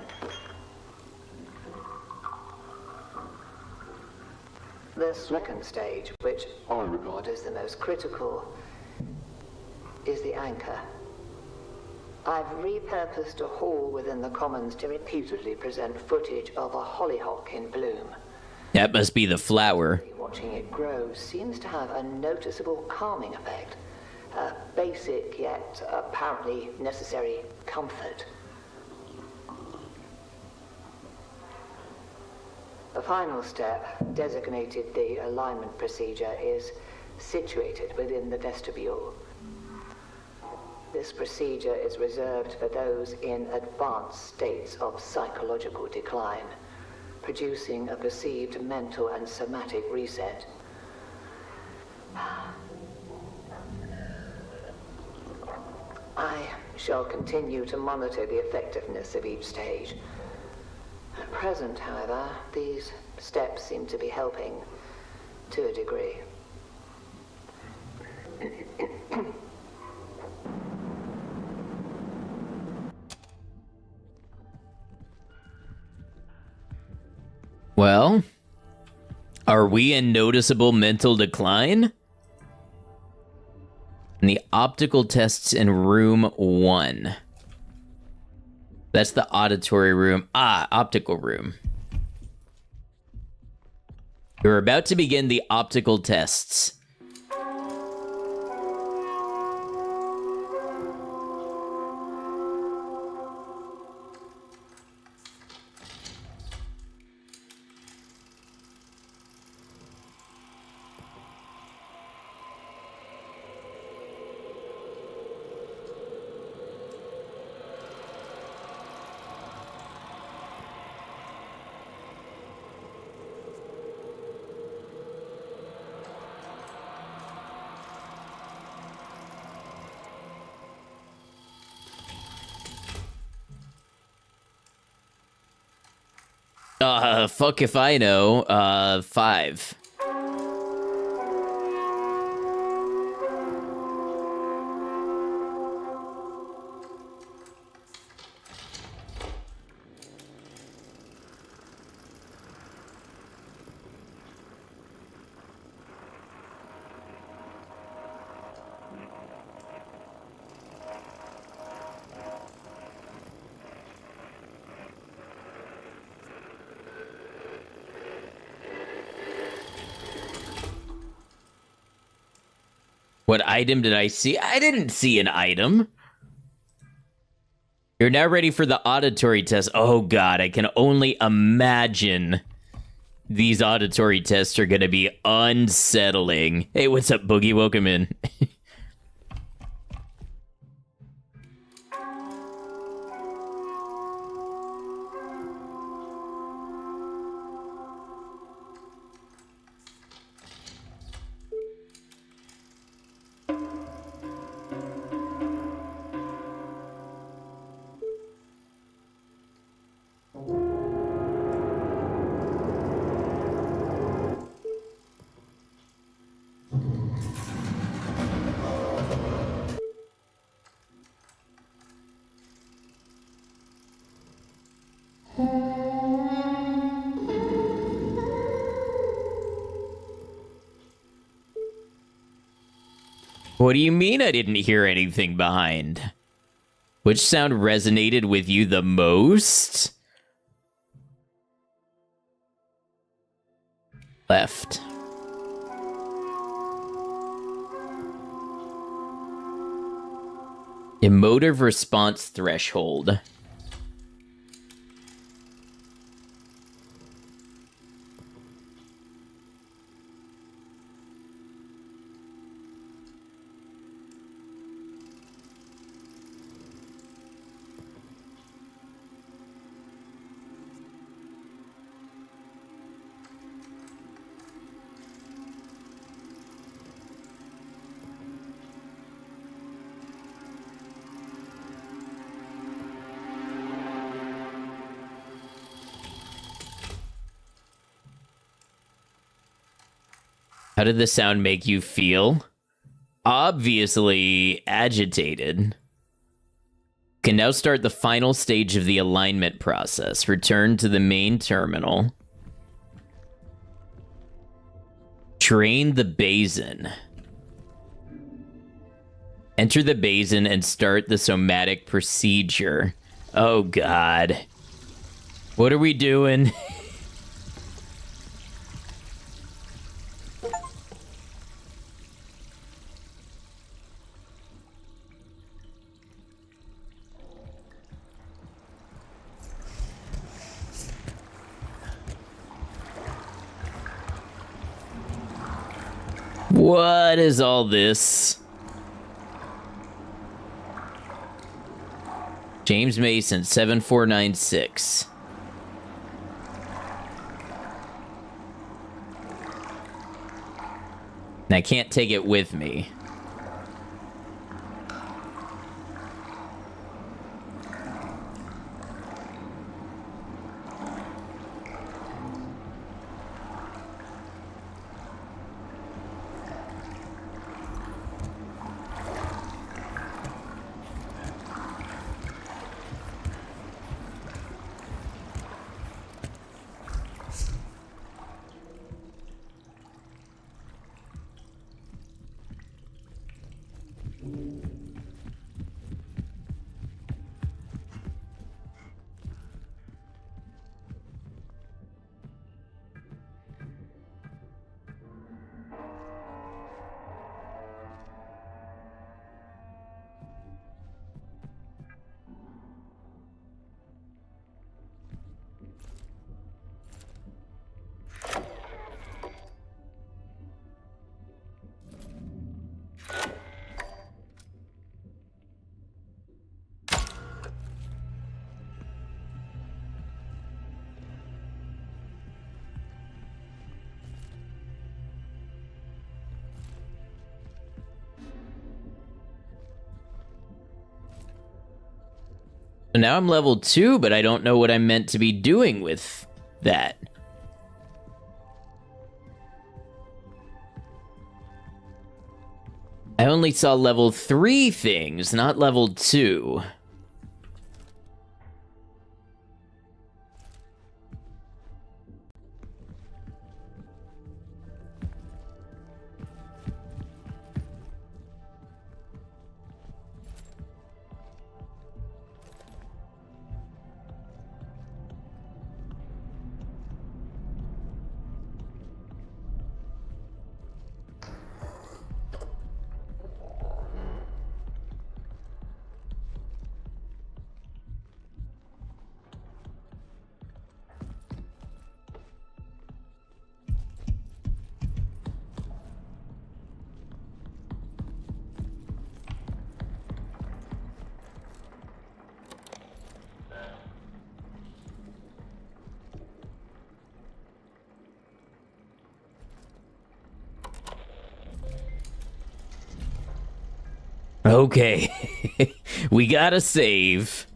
The second stage, which I regard as the most critical, is the anchor. I've repurposed a hall within the Commons to repeatedly present footage of a hollyhock in bloom. That must be the flower. Watching it grow seems to have a noticeable calming effect. A basic yet apparently necessary comfort. The final step, designated the alignment procedure, is situated within the vestibule. This procedure is reserved for those in advanced states of psychological decline, producing a perceived mental and somatic reset. I shall continue to monitor the effectiveness of each stage. At present, however, these steps seem to be helping to a degree. Well, are we in noticeable mental decline? In the optical tests in room 1. That's the auditory room. Ah, optical room. We're about to begin the optical tests. Fuck if I know. 5. What item did I see? I didn't see an item. You're now ready for the auditory test. Oh god, I can only imagine these auditory tests are gonna be unsettling. Hey, what's up, Boogie? Welcome in. What do you mean I didn't hear anything behind? Which sound resonated with you the most? Left. Emotive response threshold. How did the sound make you feel? Obviously agitated. Can now start the final stage of the alignment process. Return to the main terminal. Train the basin. Enter the basin and start the somatic procedure. Oh god. What are we doing? What is all this? James Mason, 7496. And I can't take it with me. So now I'm level 2, but I don't know what I'm meant to be doing with that. I only saw level 3 things, not level 2. Okay. We gotta save.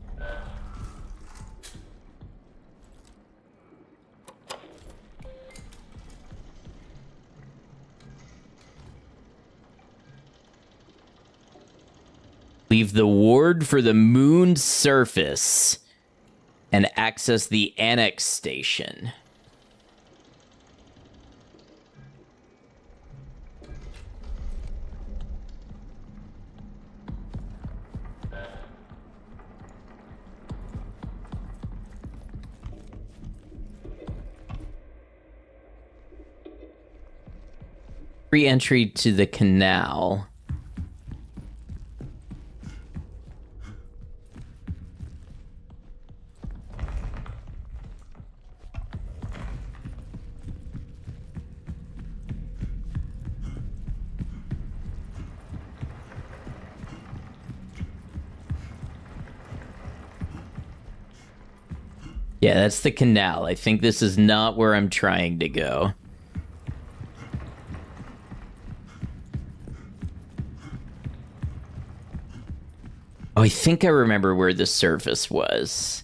Leave the ward for the moon's surface and access the annex station. Free entry to the canal. Yeah, that's the canal. I think this is not where I'm trying to go. Oh, I think I remember where the surface was.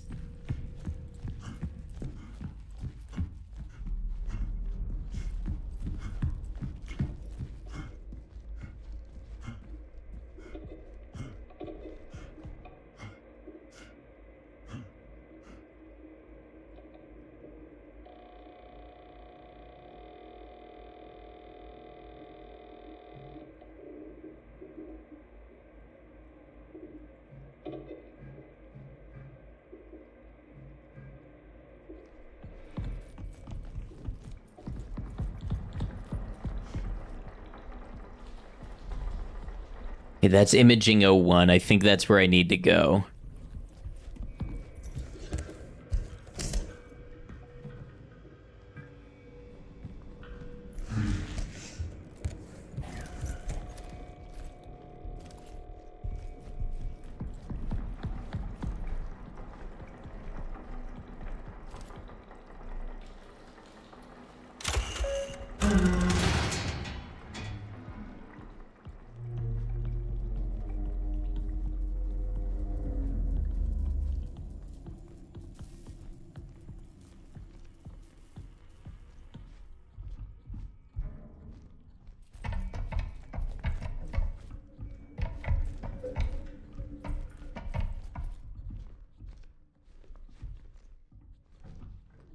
Okay, that's Imaging 01. I think that's where I need to go.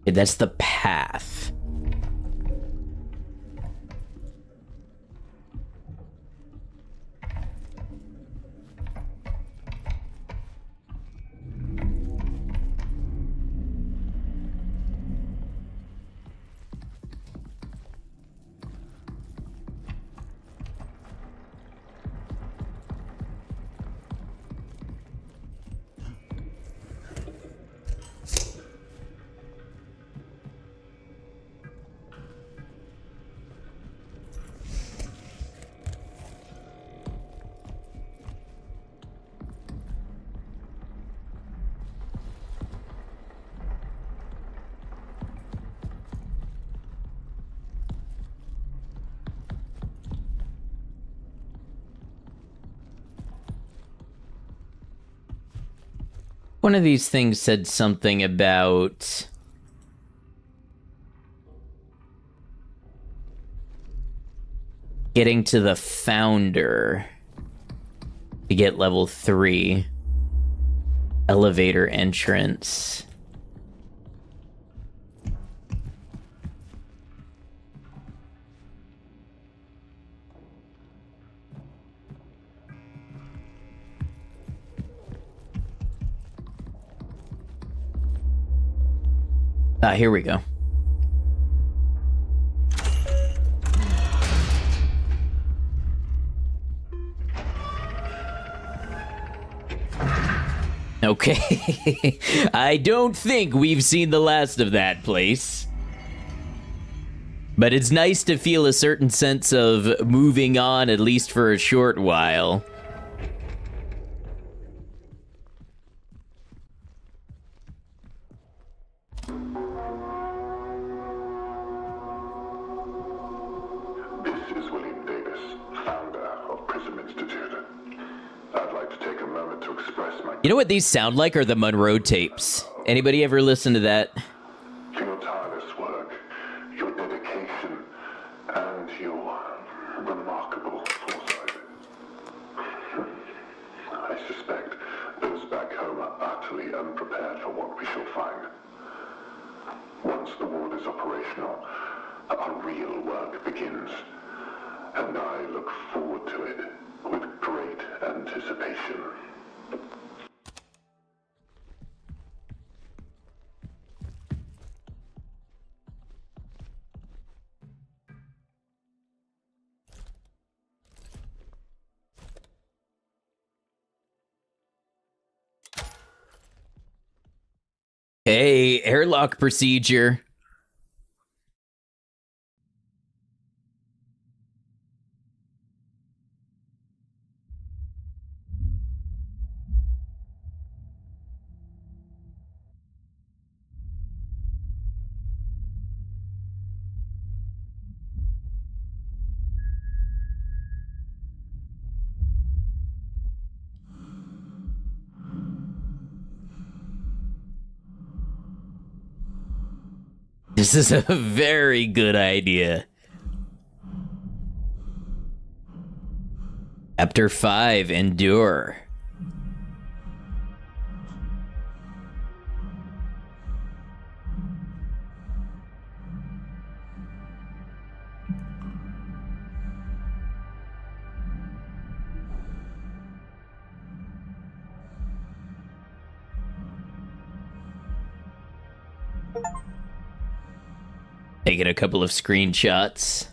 Okay, that's the path. One of these things said something about Getting to the founder to get level 3. Elevator entrance. Ah, here we go. Okay. I don't think we've seen the last of that place. But it's nice to feel a certain sense of moving on, at least for a short while. You know what these sound like are the Monroe tapes. Anybody ever listen to that? Your tireless work, your dedication, and your remarkable foresight. I suspect those back home are utterly unprepared for what we shall find. Once the ward is operational, our real work begins, and I look forward to it with great anticipation. Hey, airlock procedure. This is a very good idea. Chapter 5, Endure. Taking a couple of screenshots.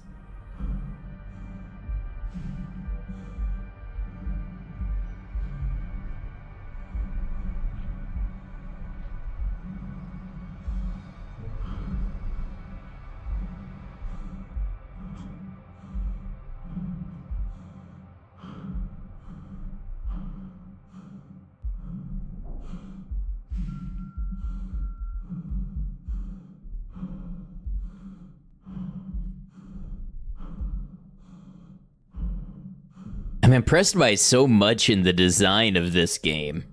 I'm impressed by so much in the design of this game.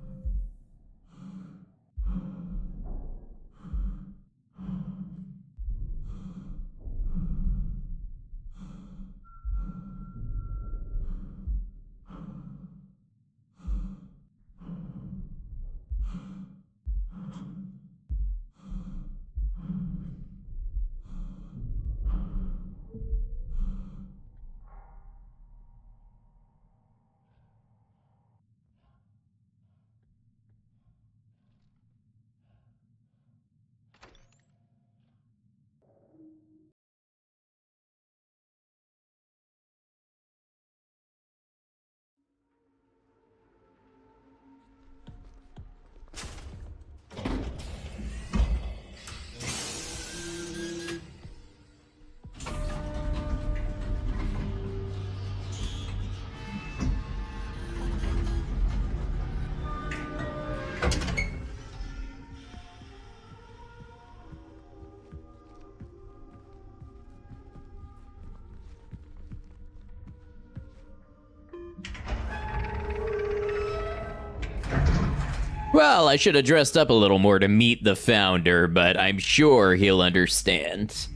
Well, I should have dressed up a little more to meet the founder, but I'm sure he'll understand.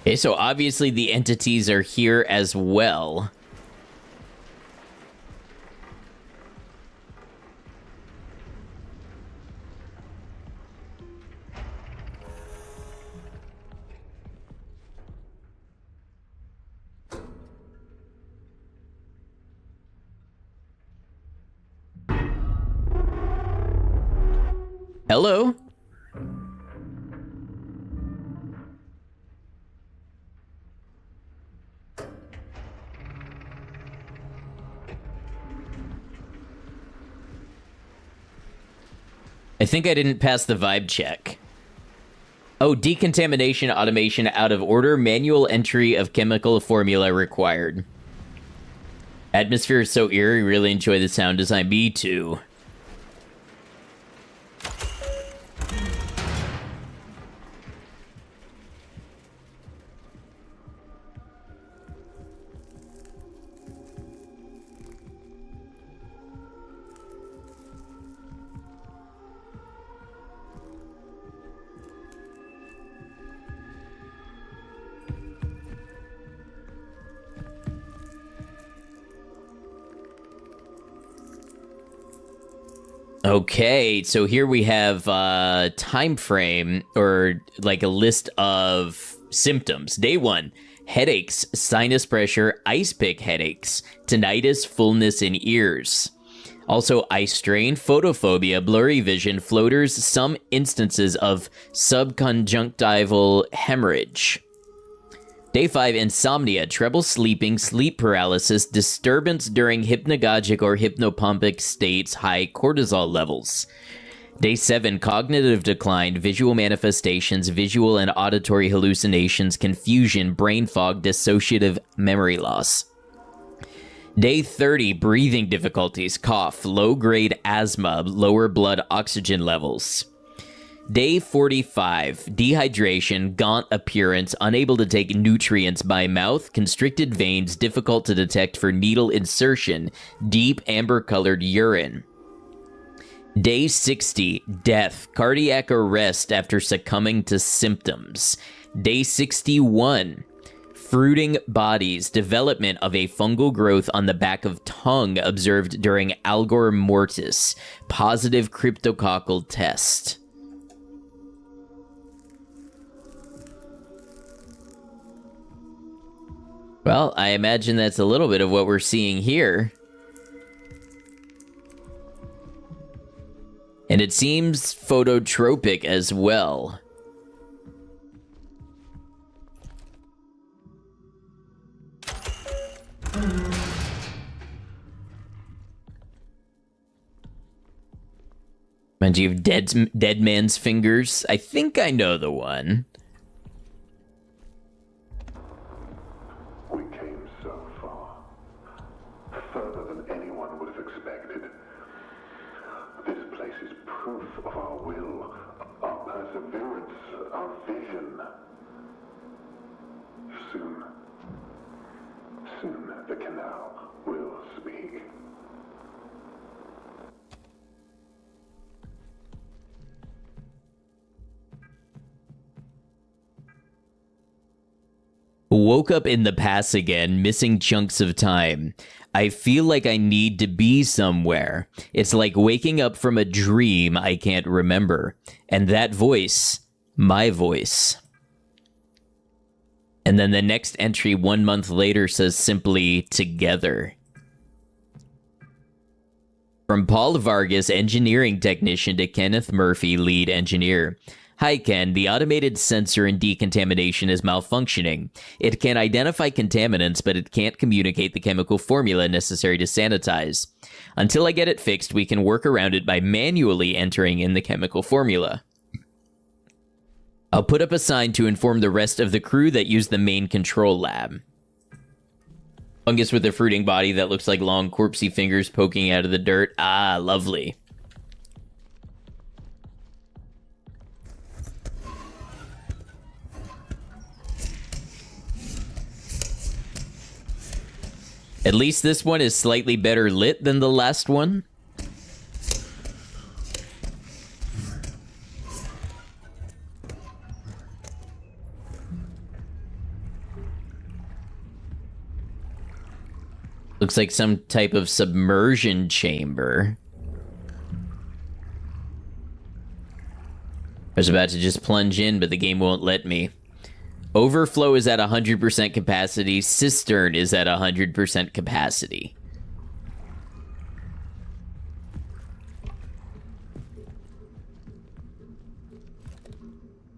Okay, so obviously the entities are here as well. Hello? I think I didn't pass the vibe check. Oh, decontamination automation out of order. Manual entry of chemical formula required. Atmosphere is so eerie. Really enjoy the sound design. Me too. Okay, so here we have time frame, or like a list of symptoms. Day 1, headaches, sinus pressure, ice pick headaches, tinnitus, fullness in ears. Also eye strain, photophobia, blurry vision, floaters, some instances of subconjunctival hemorrhage. Day 5, insomnia, trouble sleeping, sleep paralysis, disturbance during hypnagogic or hypnopompic states, high cortisol levels. Day 7, cognitive decline, visual manifestations, visual and auditory hallucinations, confusion, brain fog, dissociative memory loss. Day 30, breathing difficulties, cough, low-grade asthma, lower blood oxygen levels. Day 45, dehydration, gaunt appearance, unable to take nutrients by mouth, constricted veins, difficult to detect for needle insertion, deep amber-colored urine. Day 60, death, cardiac arrest after succumbing to symptoms. Day 61, fruiting bodies, development of a fungal growth on the back of tongue observed during algor mortis, positive cryptococcal test. Well, I imagine that's a little bit of what we're seeing here. And it seems phototropic as well. Reminds you of Dead Man's Fingers. I think I know the one. We came so far, further than anyone would have expected. This place is proof of our will, our perseverance, our vision. Soon the canal will speak. Woke up in the past again, missing chunks of time. I feel like I need to be somewhere. It's like waking up from a dream I can't remember. And that voice, my voice. And then the next entry 1 month later says simply, together. From Paul Vargas, engineering technician, to Kenneth Murphy, lead engineer. Hi, Ken. The automated sensor in decontamination is malfunctioning. It can identify contaminants, but it can't communicate the chemical formula necessary to sanitize. Until I get it fixed, we can work around it by manually entering in the chemical formula. I'll put up a sign to inform the rest of the crew that use the main control lab. Fungus with a fruiting body that looks like long corpsey fingers poking out of the dirt. Ah, lovely. At least this one is slightly better lit than the last one. Looks like some type of submersion chamber. I was about to just plunge in, but the game won't let me. Overflow is at 100% capacity. Cistern is at 100% capacity.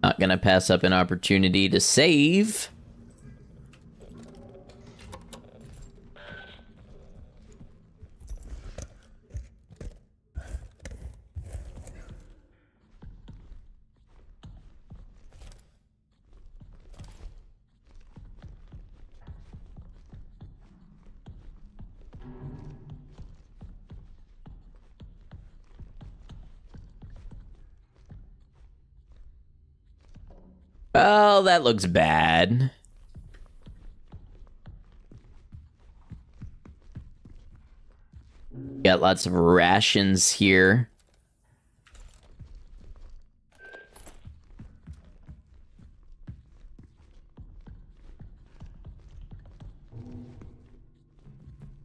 Not gonna pass up an opportunity to save. Oh, that looks bad. Got lots of rations here.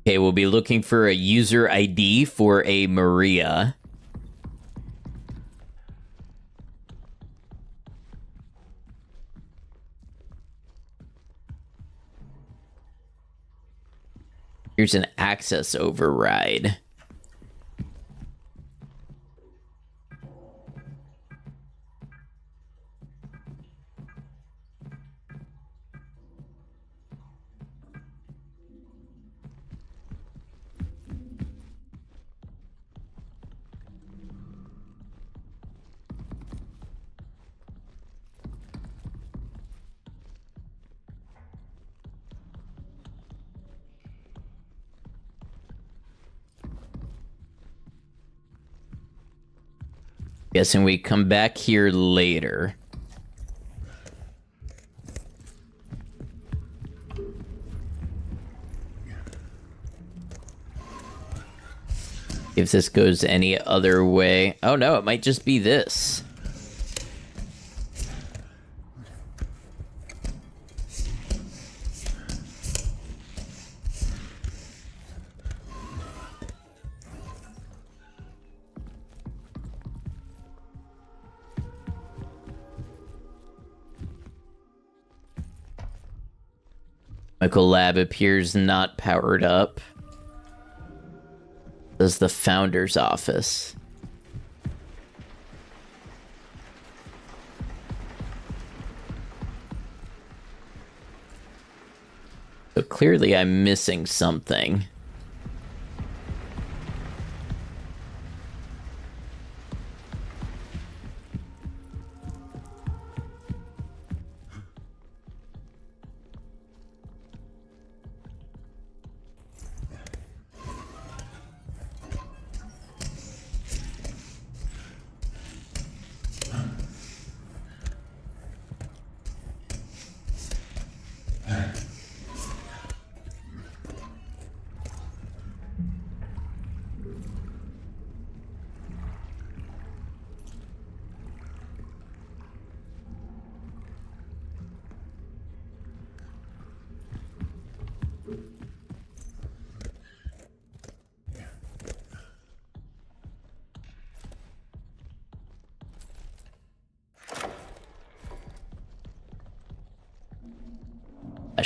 Okay, we'll be looking for a user ID for a Maria. Here's an access override. Guessing we come back here later. If this goes any other way. Oh no, it might just be this. Chemical lab appears not powered up. Does the founder's office. So clearly I'm missing something.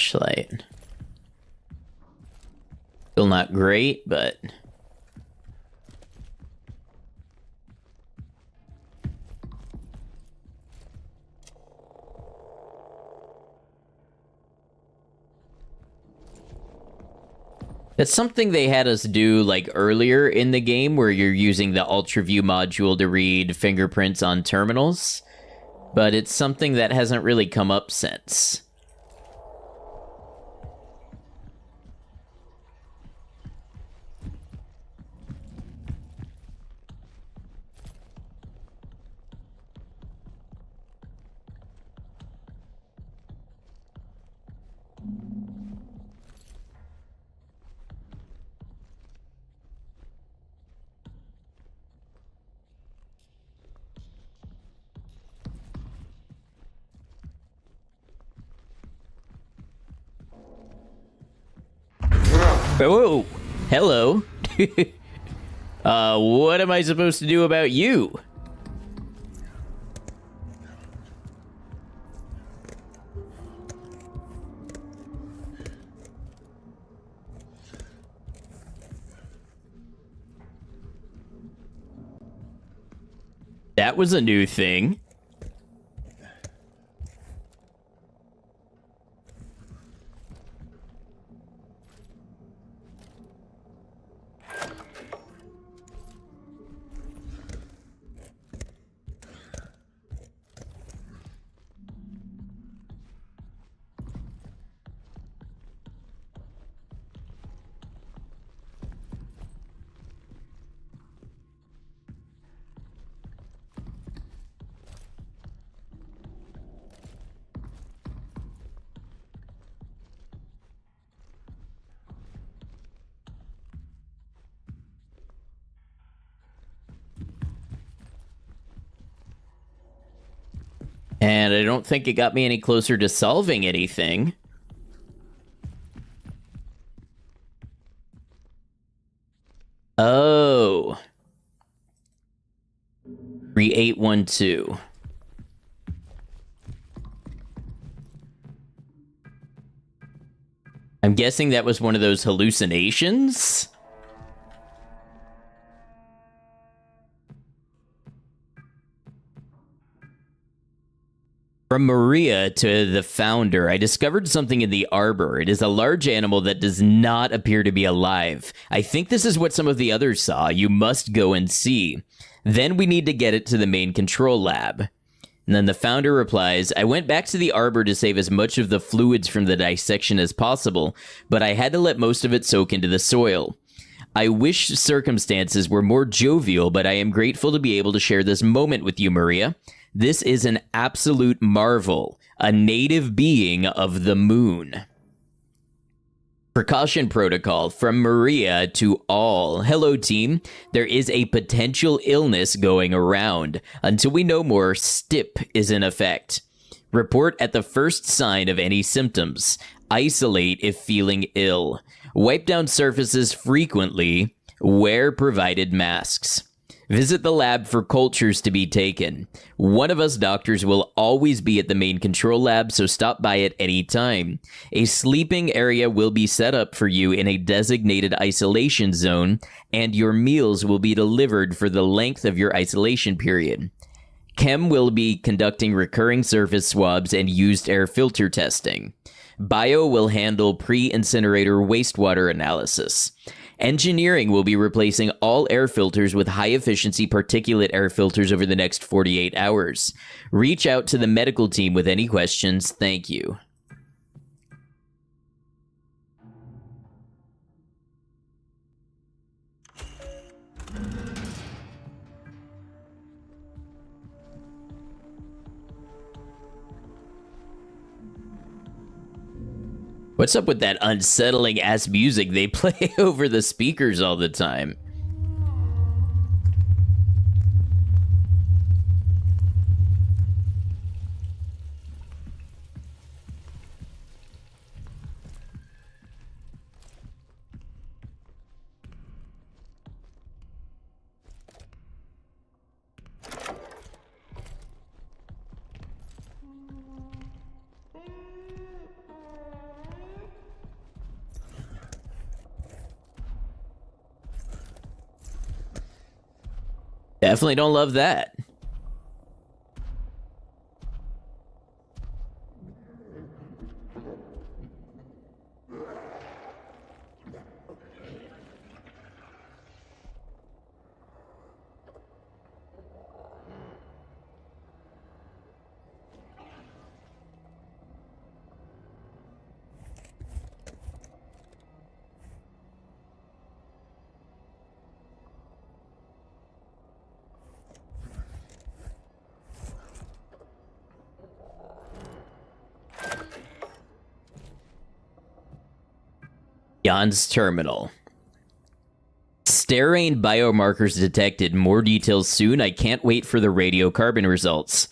Flashlight. Still not great, but that's something they had us do like earlier in the game where you're using the UltraView module to read fingerprints on terminals, but it's something that hasn't really come up since. Whoa, hello. What am I supposed to do about you? That was a new thing. And I don't think it got me any closer to solving anything. Oh. 3812. I'm guessing that was one of those hallucinations? From Maria to the founder, I discovered something in the arbor. It is a large animal that does not appear to be alive. I think this is what some of the others saw. You must go and see. Then we need to get it to the main control lab. And then the founder replies, I went back to the arbor to save as much of the fluids from the dissection as possible, but I had to let most of it soak into the soil. I wish circumstances were more jovial, but I am grateful to be able to share this moment with you, Maria. This is an absolute marvel, a native being of the moon. Precaution protocol from Maria to all. Hello, team. There is a potential illness going around. Until we know more, STIP is in effect. Report at the first sign of any symptoms. Isolate if feeling ill. Wipe down surfaces frequently. Wear provided masks. Visit the lab for cultures to be taken. One of us doctors will always be at the main control lab, so stop by at any time. A sleeping area will be set up for you in a designated isolation zone, and your meals will be delivered for the length of your isolation period. Chem will be conducting recurring surface swabs and used air filter testing. Bio will handle pre-incinerator wastewater analysis. Engineering will be replacing all air filters with high-efficiency particulate air filters over the next 48 hours. Reach out to the medical team with any questions. Thank you. What's up with that unsettling ass music they play over the speakers all the time? Definitely don't love that. Jan's terminal. Sterain biomarkers detected. More details soon. I can't wait for the radiocarbon results.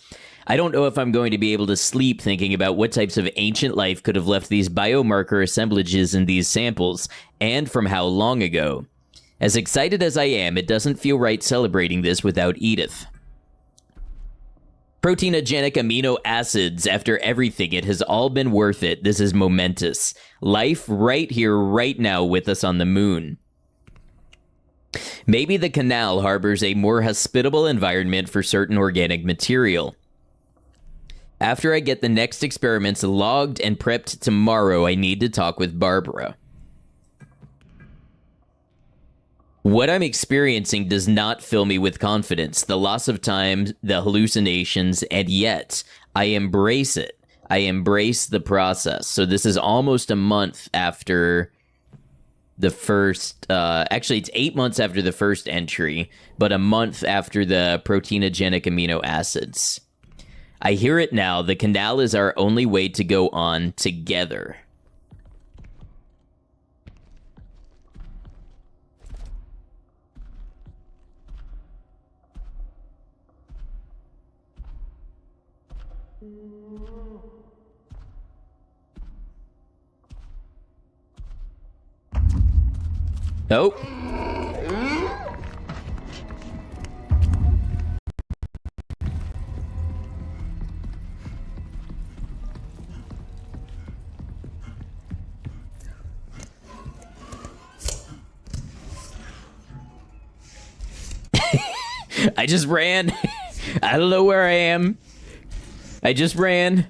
I don't know if I'm going to be able to sleep thinking about what types of ancient life could have left these biomarker assemblages in these samples, and from how long ago. As excited as I am, it doesn't feel right celebrating this without Edith. Proteinogenic amino acids. After everything, it has all been worth it. This is momentous. Life right here, right now, with us on the moon. Maybe the canal harbors a more hospitable environment for certain organic material. After I get the next experiments logged and prepped tomorrow, I need to talk with Barbara. What I'm experiencing does not fill me with confidence. The loss of time, the hallucinations, and yet I embrace it. I embrace the process. So this is almost a month after the first, actually it's 8 months after the first entry, but a month after the proteinogenic amino acids. I hear it now. The canal is our only way to go on together. Nope. I just ran. I don't know where I am. I just ran.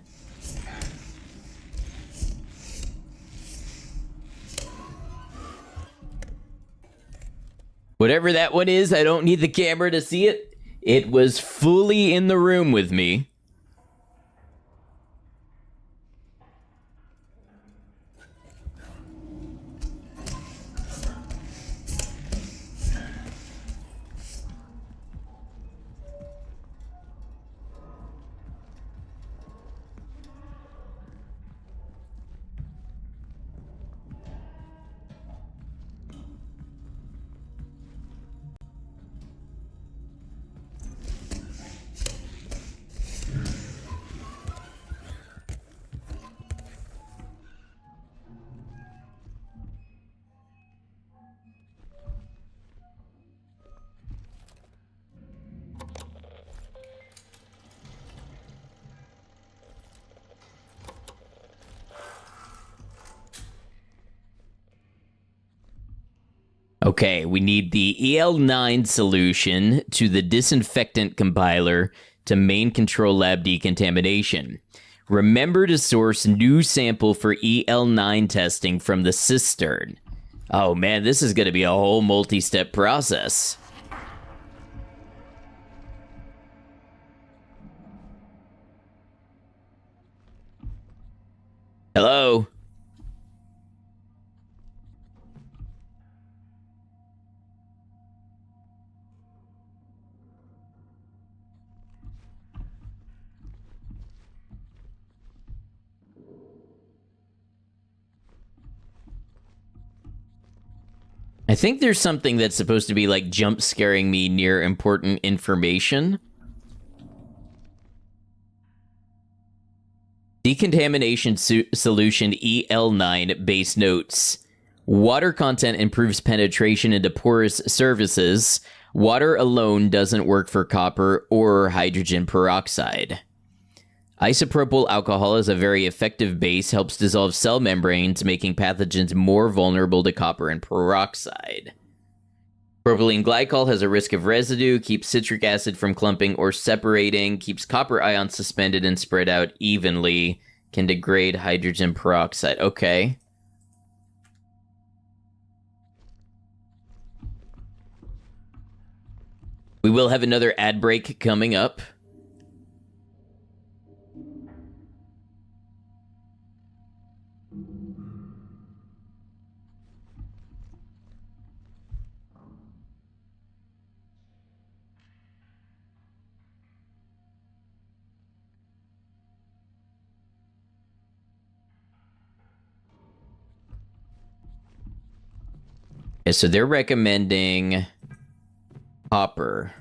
Whatever that one is, I don't need the camera to see it. It was fully in the room with me. Okay, we need the EL9 solution to the disinfectant compiler to main control lab decontamination. Remember to source new sample for EL9 testing from the cistern. Oh man, this is going to be a whole multi-step process. Hello? I think there's something that's supposed to be like jump scaring me near important information. Decontamination solution EL9 base notes. Water content improves penetration into porous surfaces. Water alone doesn't work for copper or hydrogen peroxide. Isopropyl alcohol is a very effective base, helps dissolve cell membranes, making pathogens more vulnerable to copper and peroxide. Propylene glycol has a risk of residue, keeps citric acid from clumping or separating, keeps copper ions suspended and spread out evenly, can degrade hydrogen peroxide. Okay. We will have another ad break coming up. Okay, so they're recommending copper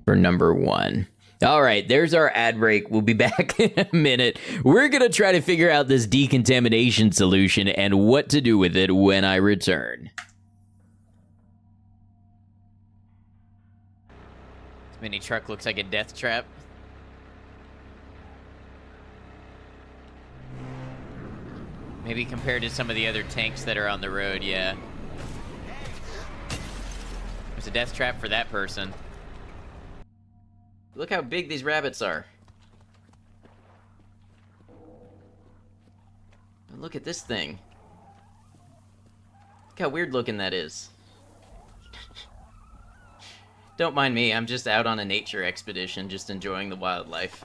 for number 1. All right, there's our ad break. We'll be back in a minute. We're going to try to figure out this decontamination solution and what to do with it when I return. This mini truck looks like a death trap. Maybe compared to some of the other tanks that are on the road, yeah. There's a death trap for that person. Look how big these rabbits are. And look at this thing. Look how weird looking that is. Don't mind me, I'm just out on a nature expedition, just enjoying the wildlife.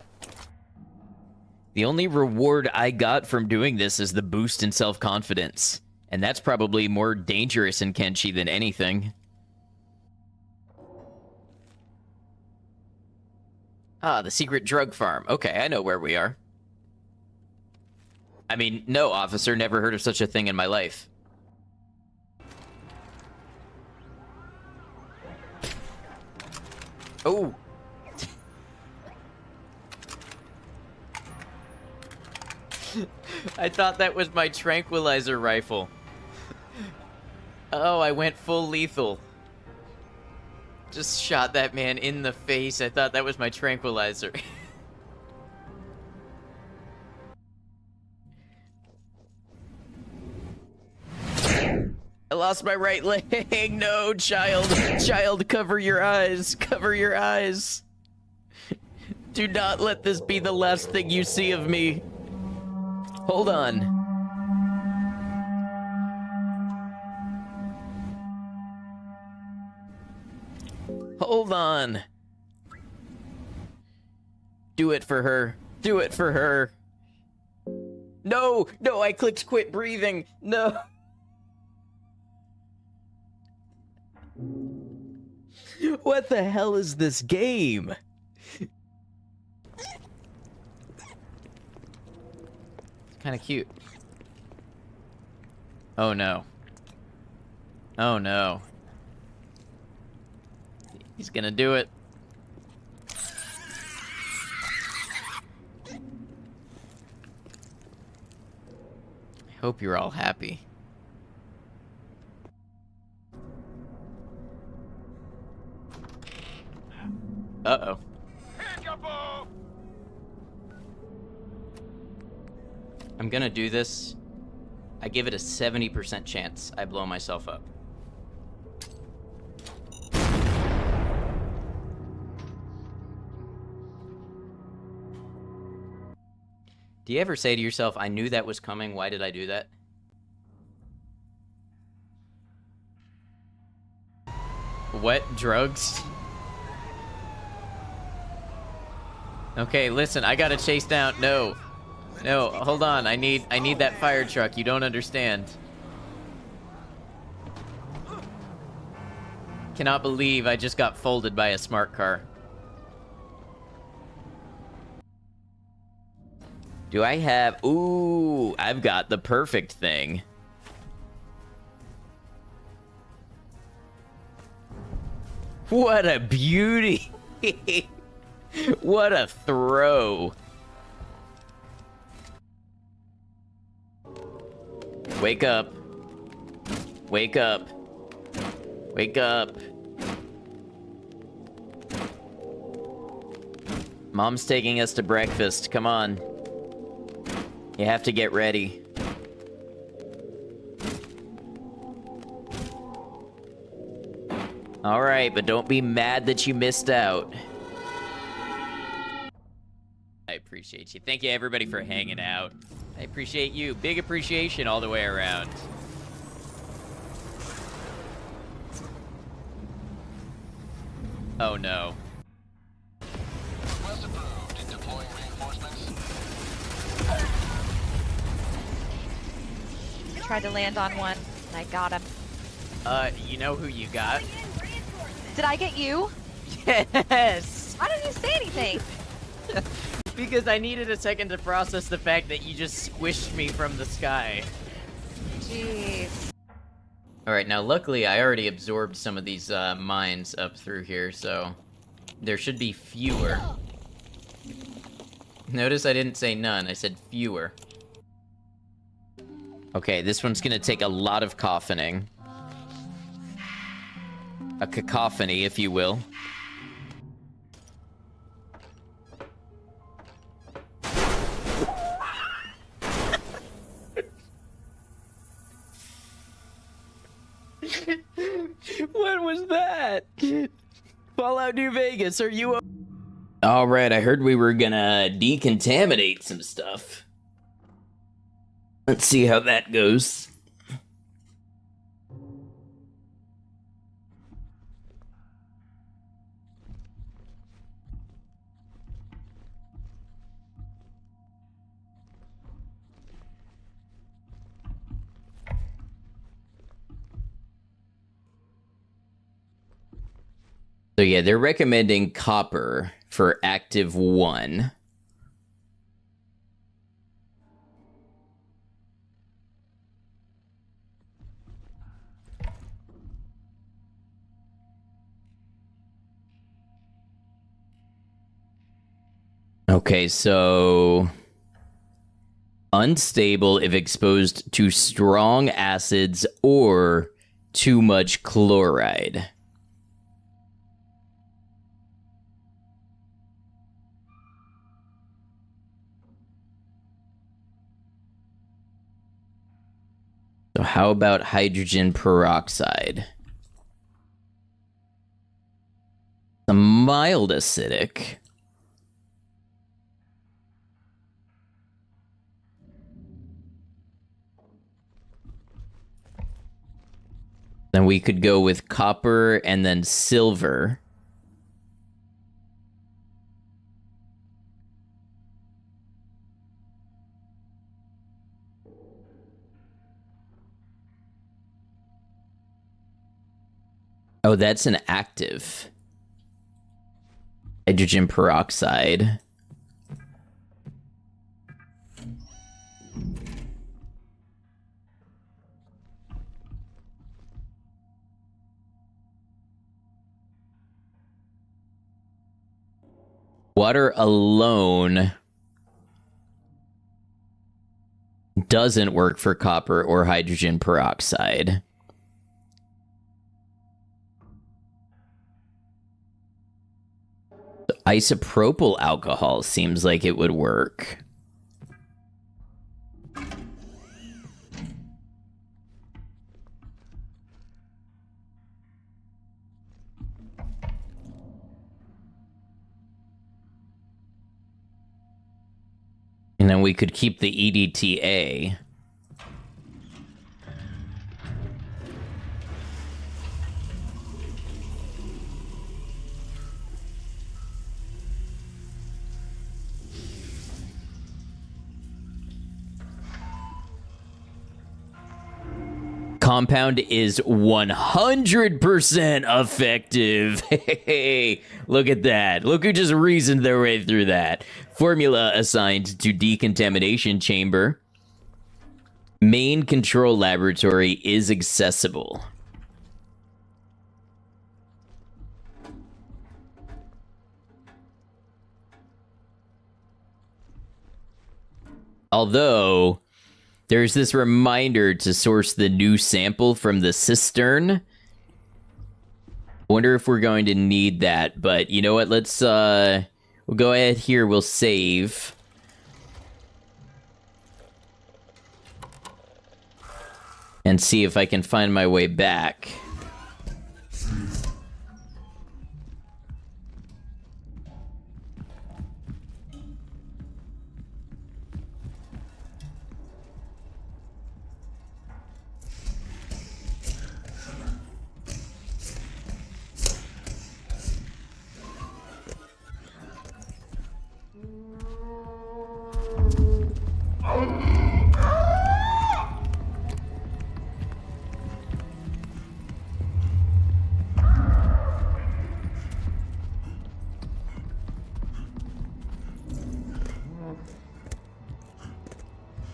The only reward I got from doing this is the boost in self-confidence. And that's probably more dangerous in Kenshi than anything. Ah, the secret drug farm. Okay, I know where we are. I mean, no, officer, never heard of such a thing in my life. Oh! I thought that was my tranquilizer rifle. Oh, I went full lethal. Just shot that man in the face. I thought that was my tranquilizer. I lost my right leg. No, child. Child, cover your eyes. Cover your eyes. Do not let this be the last thing you see of me. Hold on. Hold on. Do it for her. Do it for her. No! No, I clicked quit breathing. No. What the hell is this game? Kind of cute. Oh no. Oh no. He's gonna do it. I hope you're all happy. Uh-oh. I'm gonna do this. I give it a 70% chance I blow myself up. Do you ever say to yourself, I knew that was coming, why did I do that? What? Drugs? Okay, listen, I gotta chase down. No. No, hold on. I need that fire truck. You don't understand. Cannot believe I just got folded by a smart car. Do I have... Ooh, I've got the perfect thing. What a beauty! What a throw! Wake up. Wake up. Wake up. Mom's taking us to breakfast. Come on. You have to get ready. Alright, but don't be mad that you missed out. I appreciate you. Thank you, everybody, for hanging out. I appreciate you. Big appreciation all the way around. Oh, no. Request approved. Deploying reinforcements. I tried to land on one, and I got him. You know who you got? Did I get you? Yes! Why didn't you say anything? Because I needed a second to process the fact that you just squished me from the sky. Jeez. Alright, now luckily I already absorbed some of these mines up through here, so there should be fewer. Notice I didn't say none, I said fewer. Okay, this one's gonna take a lot of coughing. A cacophony, if you will. What was that? Fallout New Vegas, are you... Alright, I heard we were gonna decontaminate some stuff. Let's see how that goes. So yeah, they're recommending copper for active 1. Okay, so unstable if exposed to strong acids or too much chloride. So how about hydrogen peroxide? A mild acidic. Then we could go with copper and then silver. Oh, that's an active. Hydrogen peroxide. Water alone doesn't work for copper or hydrogen peroxide. Isopropyl alcohol seems like it would work. And then we could keep the EDTA. Compound is 100% effective. Hey, look at that. Look who just reasoned their way through that. Formula assigned to decontamination chamber. Main control laboratory is accessible. Although, there's this reminder to source the new sample from the cistern. I wonder if we're going to need that, but you know what? Let's, we'll go ahead here, we'll save. And see if I can find my way back.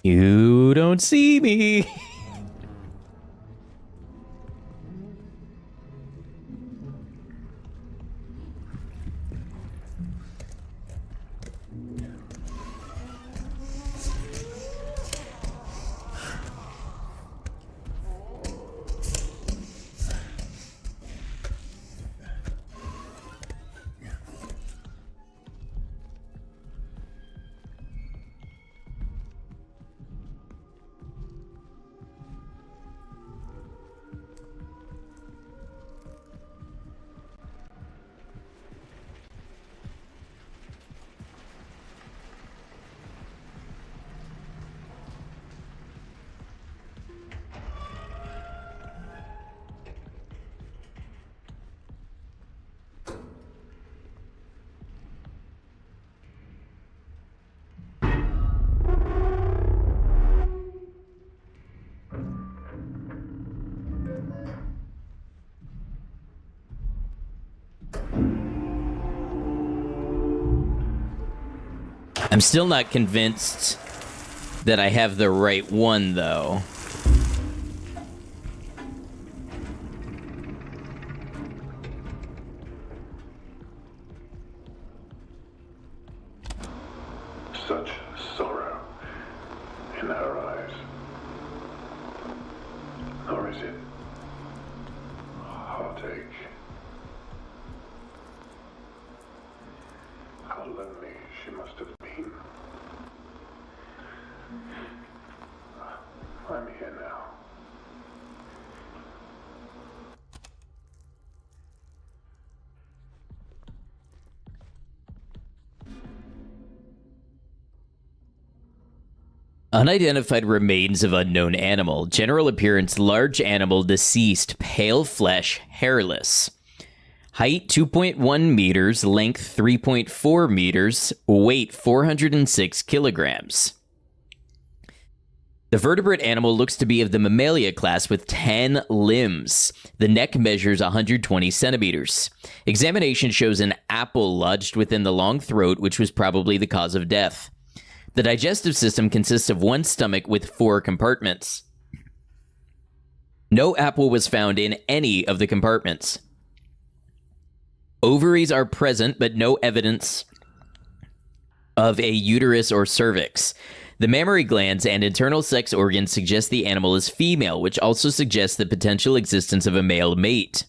You don't see me. I'm still not convinced that I have the right one, though. Such sorrow in her eyes. Or is it heartache? How lonely she must have been. I'm here now. Unidentified remains of unknown animal. General appearance, large animal, deceased, pale flesh, hairless. Height 2.1 meters, length 3.4 meters, weight 406 kilograms. The vertebrate animal looks to be of the mammalia class with 10 limbs. The neck measures 120 centimeters. Examination shows an apple lodged within the long throat, which was probably the cause of death. The digestive system consists of one stomach with 4 compartments. No apple was found in any of the compartments. Ovaries are present, but no evidence of a uterus or cervix. The mammary glands and internal sex organs suggest the animal is female, which also suggests the potential existence of a male mate.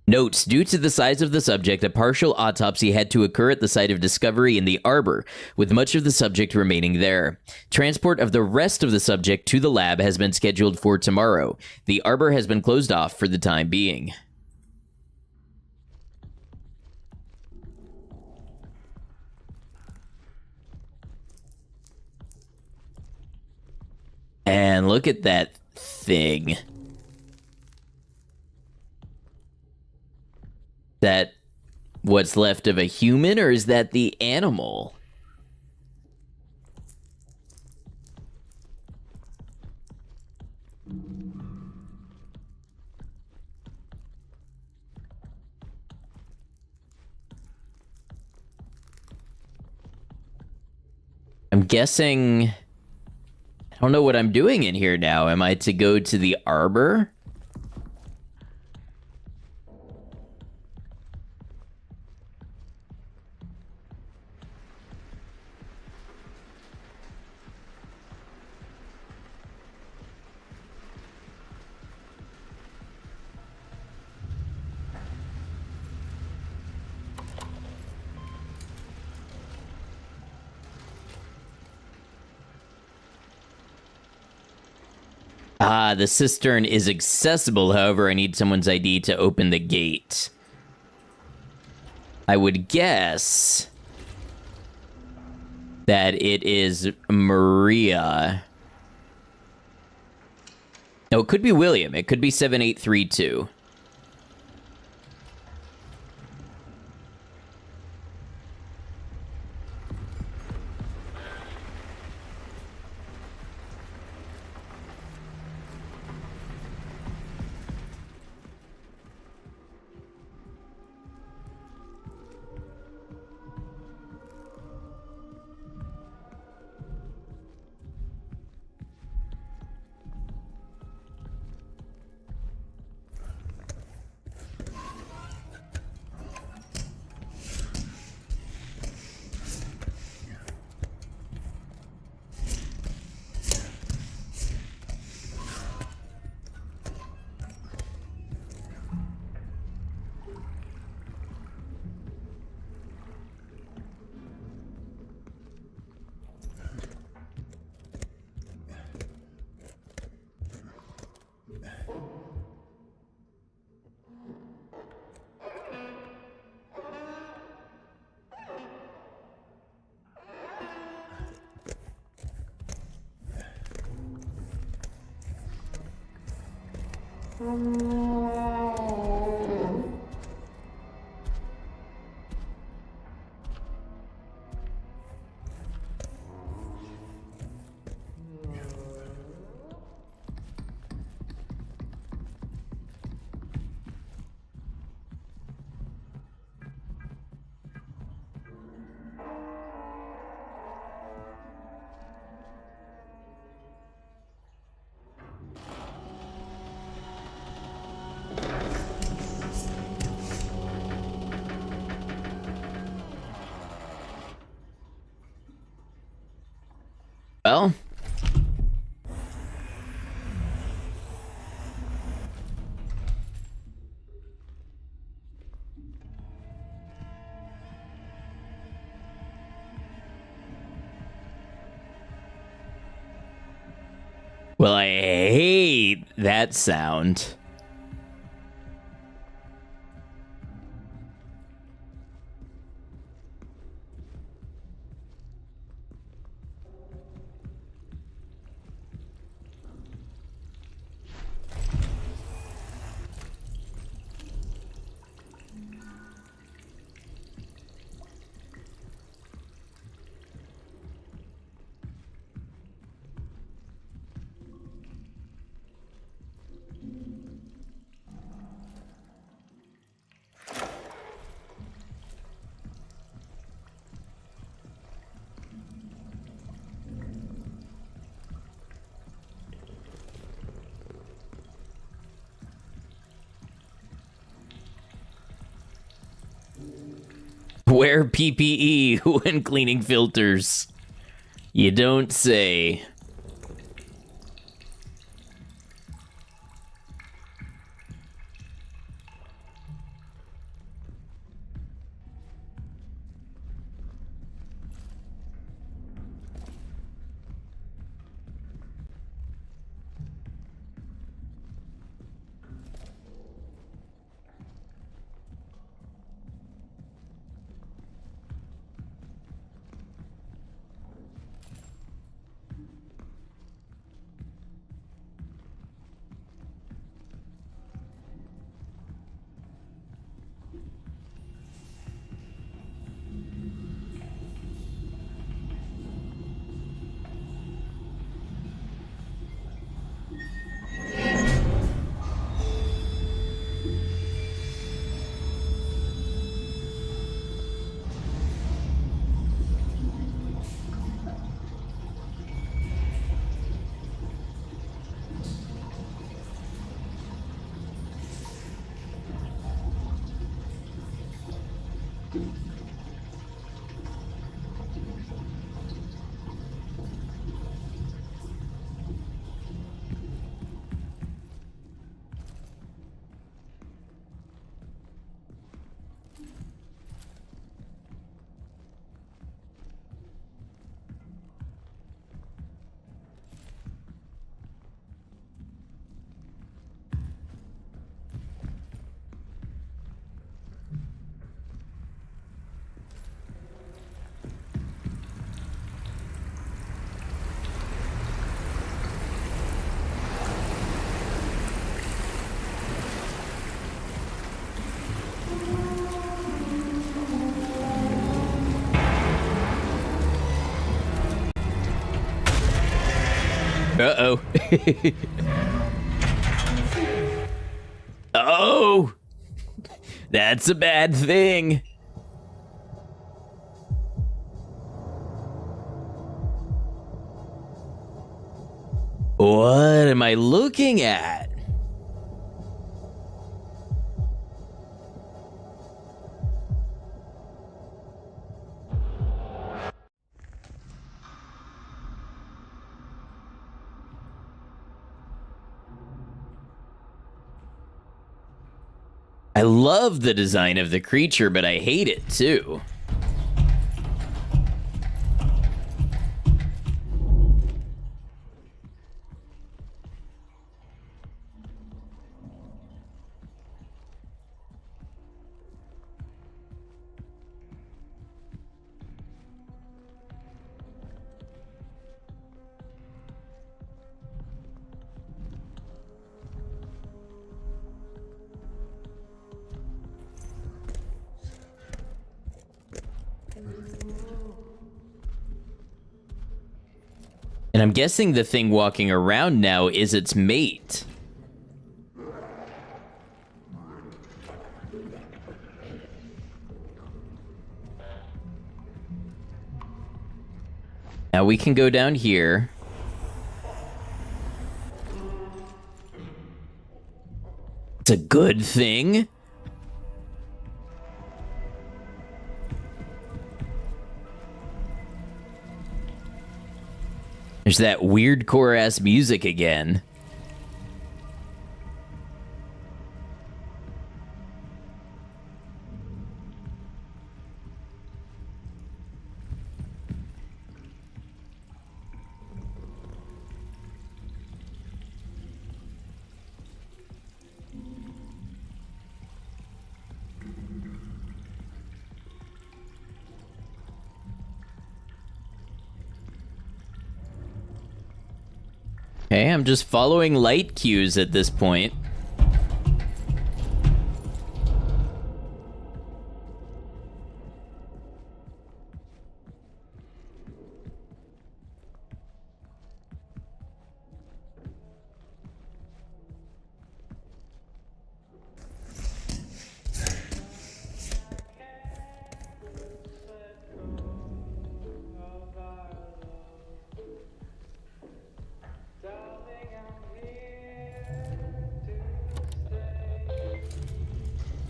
Notes, due to the size of the subject, a partial autopsy had to occur at the site of discovery in the arbor, with much of the subject remaining there. Transport of the rest of the subject to the lab has been scheduled for tomorrow. The arbor has been closed off for the time being. And look at that thing. That what's left of a human, or is that the animal? I'm guessing... I don't know what I'm doing in here now. Am I to go to the arbor? Ah, the cistern is accessible. However, I need someone's ID to open the gate. I would guess that it is Maria. No, it could be William. It could be 7832. Well, I hate that sound. Wear PPE when cleaning filters. You don't say. Uh-oh. Oh! That's a bad thing. What am I looking at? I love the design of the creature, but I hate it too. And I'm guessing the thing walking around now is its mate. Now we can go down here. It's a good thing. There's that weird core-ass music again. Okay, I'm just following light cues at this point.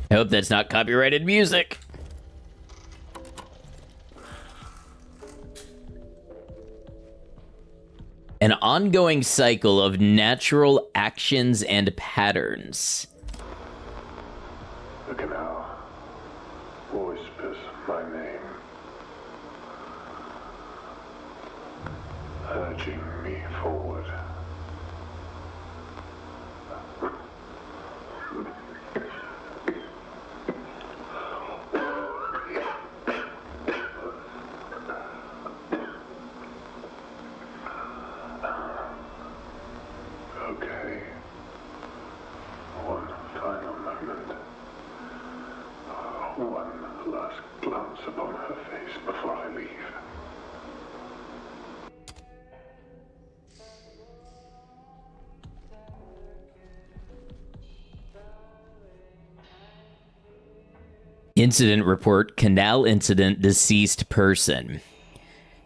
I hope that's not copyrighted music. An ongoing cycle of natural actions and patterns. The canal whispers my name, urging me forward. Okay. One final moment. One last glance upon her face before I leave. Incident report, canal incident, deceased person.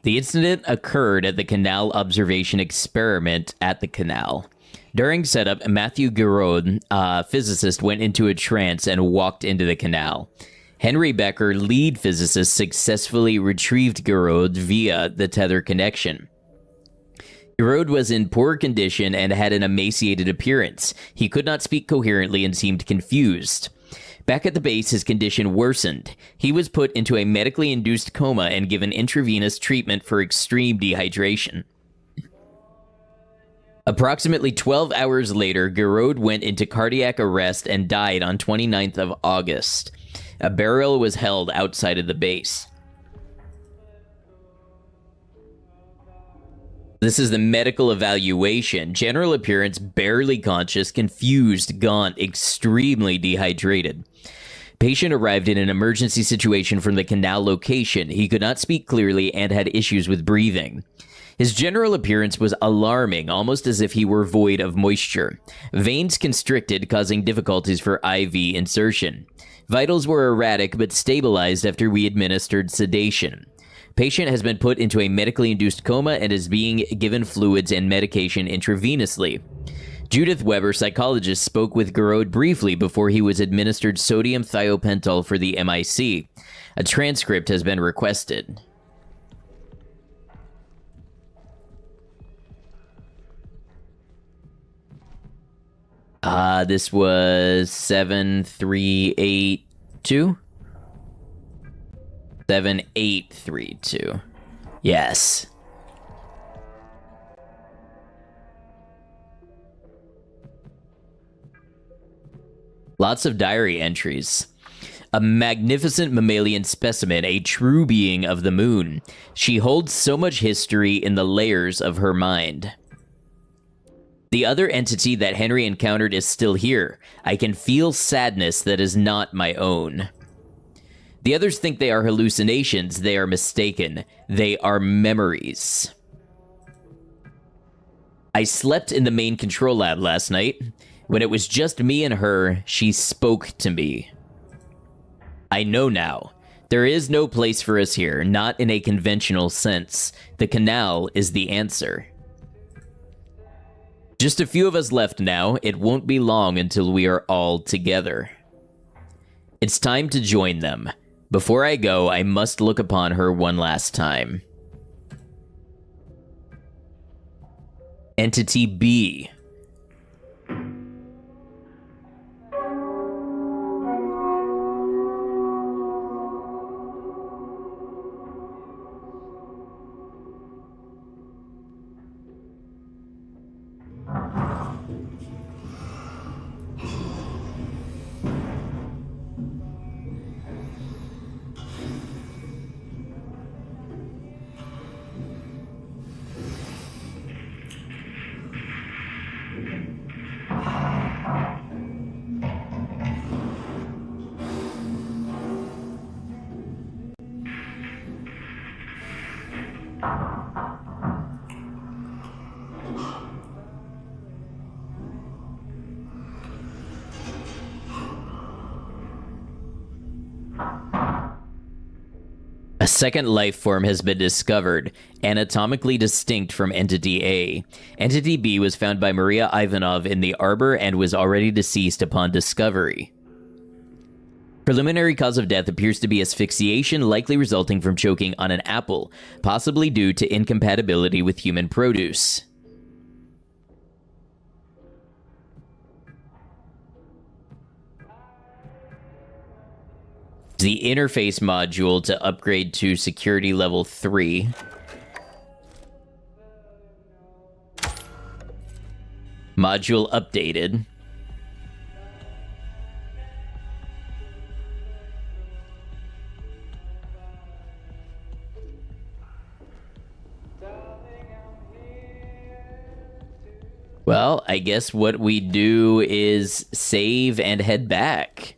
The incident occurred at the canal observation experiment at the canal. During setup, Matthew Giraud, a physicist, went into a trance and walked into the canal. Henry Becker, lead physicist, successfully retrieved Giraud via the tether connection. Giraud was in poor condition and had an emaciated appearance. He could not speak coherently and seemed confused. Back at the base, his condition worsened. He was put into a medically induced coma and given intravenous treatment for extreme dehydration. Approximately 12 hours later, Giraud went into cardiac arrest and died on 29th of August. A burial was held outside of the base. This is the medical evaluation. General appearance, barely conscious, confused, gaunt, extremely dehydrated. Patient arrived in an emergency situation from the canal location. He could not speak clearly and had issues with breathing. His general appearance was alarming, almost as if he were void of moisture. Veins constricted, causing difficulties for IV insertion. Vitals were erratic but stabilized after we administered sedation. Patient has been put into a medically induced coma and is being given fluids and medication intravenously. Judith Weber, psychologist, spoke with Giraud briefly before he was administered sodium thiopental for the MIC. A transcript has been requested. This was 7382? 7832. Yes. Lots of diary entries. A magnificent mammalian specimen, a true being of the moon. She holds so much history in the layers of her mind. The other entity that Henry encountered is still here. I can feel sadness that is not my own. The others think they are hallucinations. They are mistaken. They are memories. I slept in the main control lab last night. When it was just me and her, she spoke to me. I know now. There is no place for us here, not in a conventional sense. The canal is the answer. Just a few of us left now. It won't be long until we are all together. It's time to join them. Before I go, I must look upon her one last time. Entity B. A second life form has been discovered, anatomically distinct from Entity A. Entity B was found by Maria Ivanov in the arbor and was already deceased upon discovery. Preliminary cause of death appears to be asphyxiation, likely resulting from choking on an apple, possibly due to incompatibility with human produce. The interface module to upgrade to security level 3. Module updated. Well, I guess what we do is save and head back.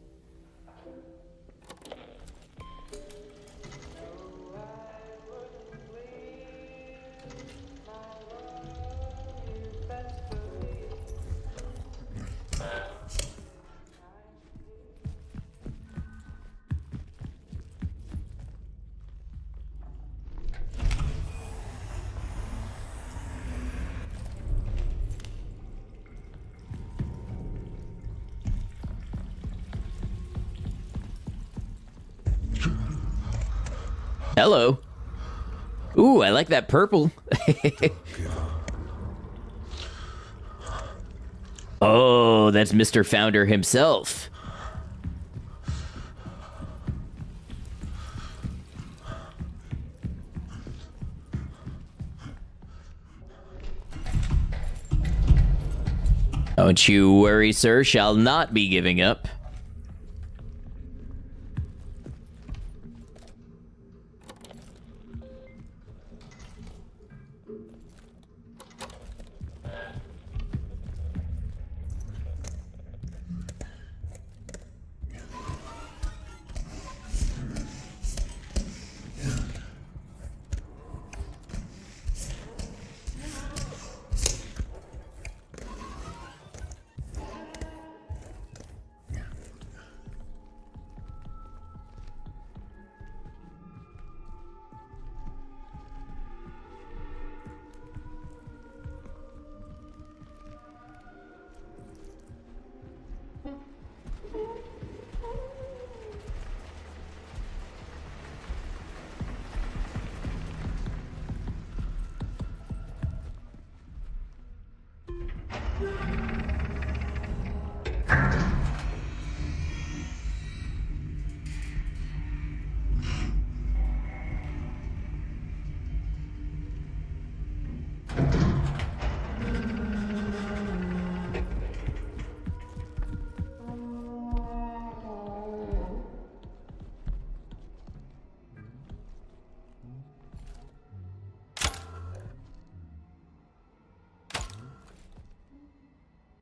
Hello. Ooh, I like that purple. Oh, that's Mr. Founder himself. Don't you worry, sir. Shall not be giving up.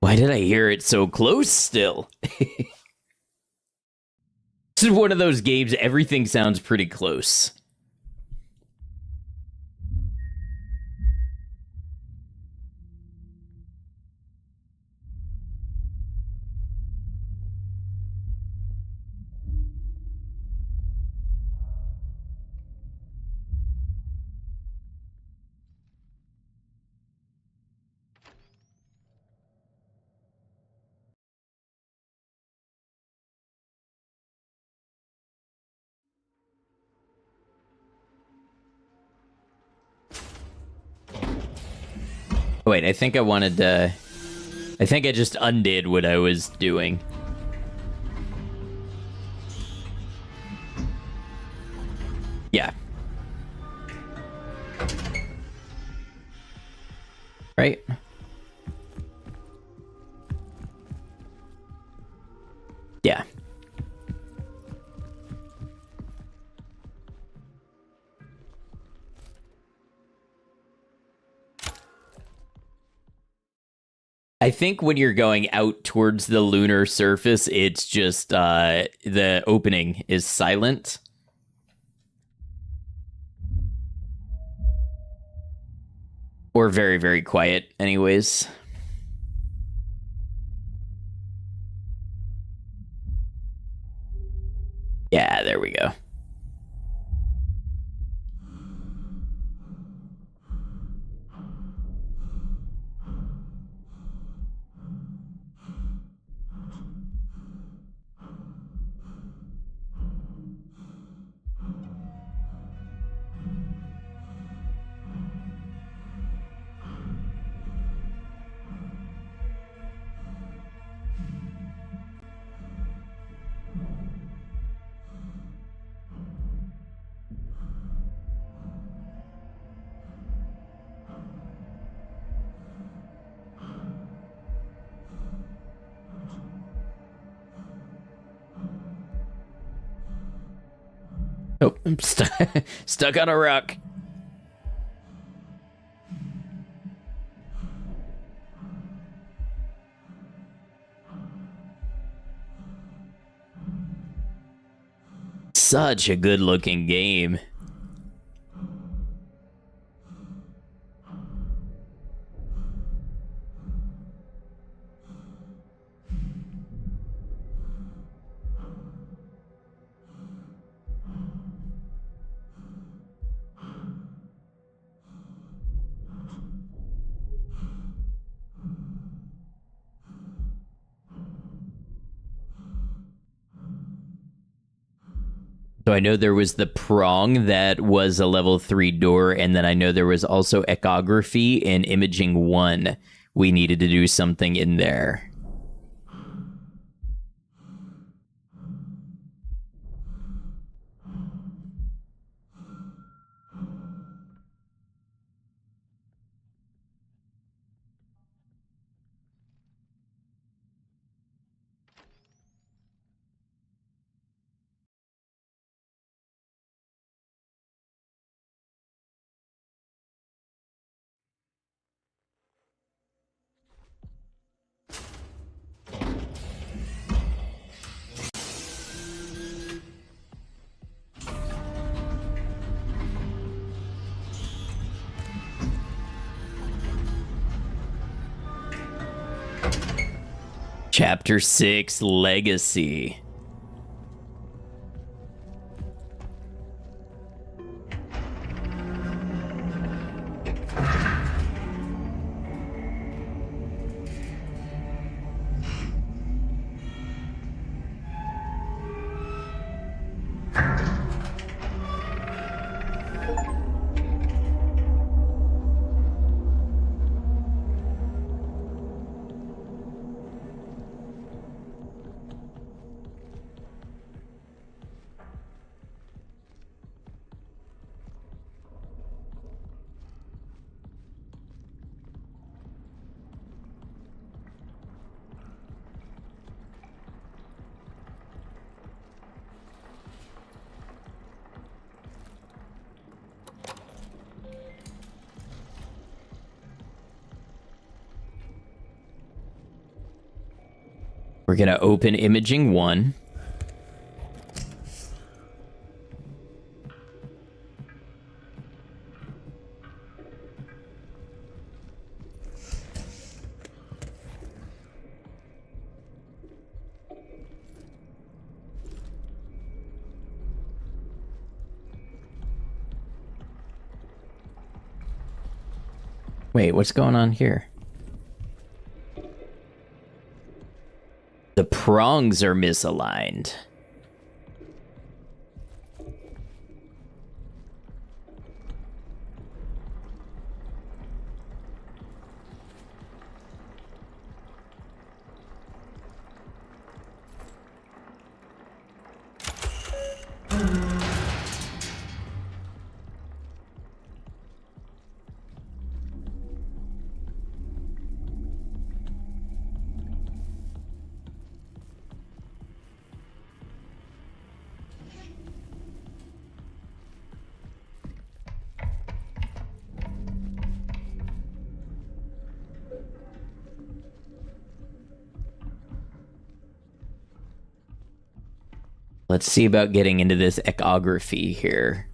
Why did I hear it so close still? This is one of those games, everything sounds pretty close. Wait, I think I wanted to... I think I just undid what I was doing. Yeah. Right? Yeah. I think when you're going out towards the lunar surface, it's just the opening is silent. Or very, very quiet, anyways. Yeah, there we go. Oh, I'm stuck on a rock. Such a good looking game. So I know there was the prong that was a level 3 door, and then I know there was also echography and imaging 1. We needed to do something in there. Chapter 6, Legacy. We're going to open imaging 1. Wait, what's going on here? The prongs are misaligned. Let's see about getting into this echography here.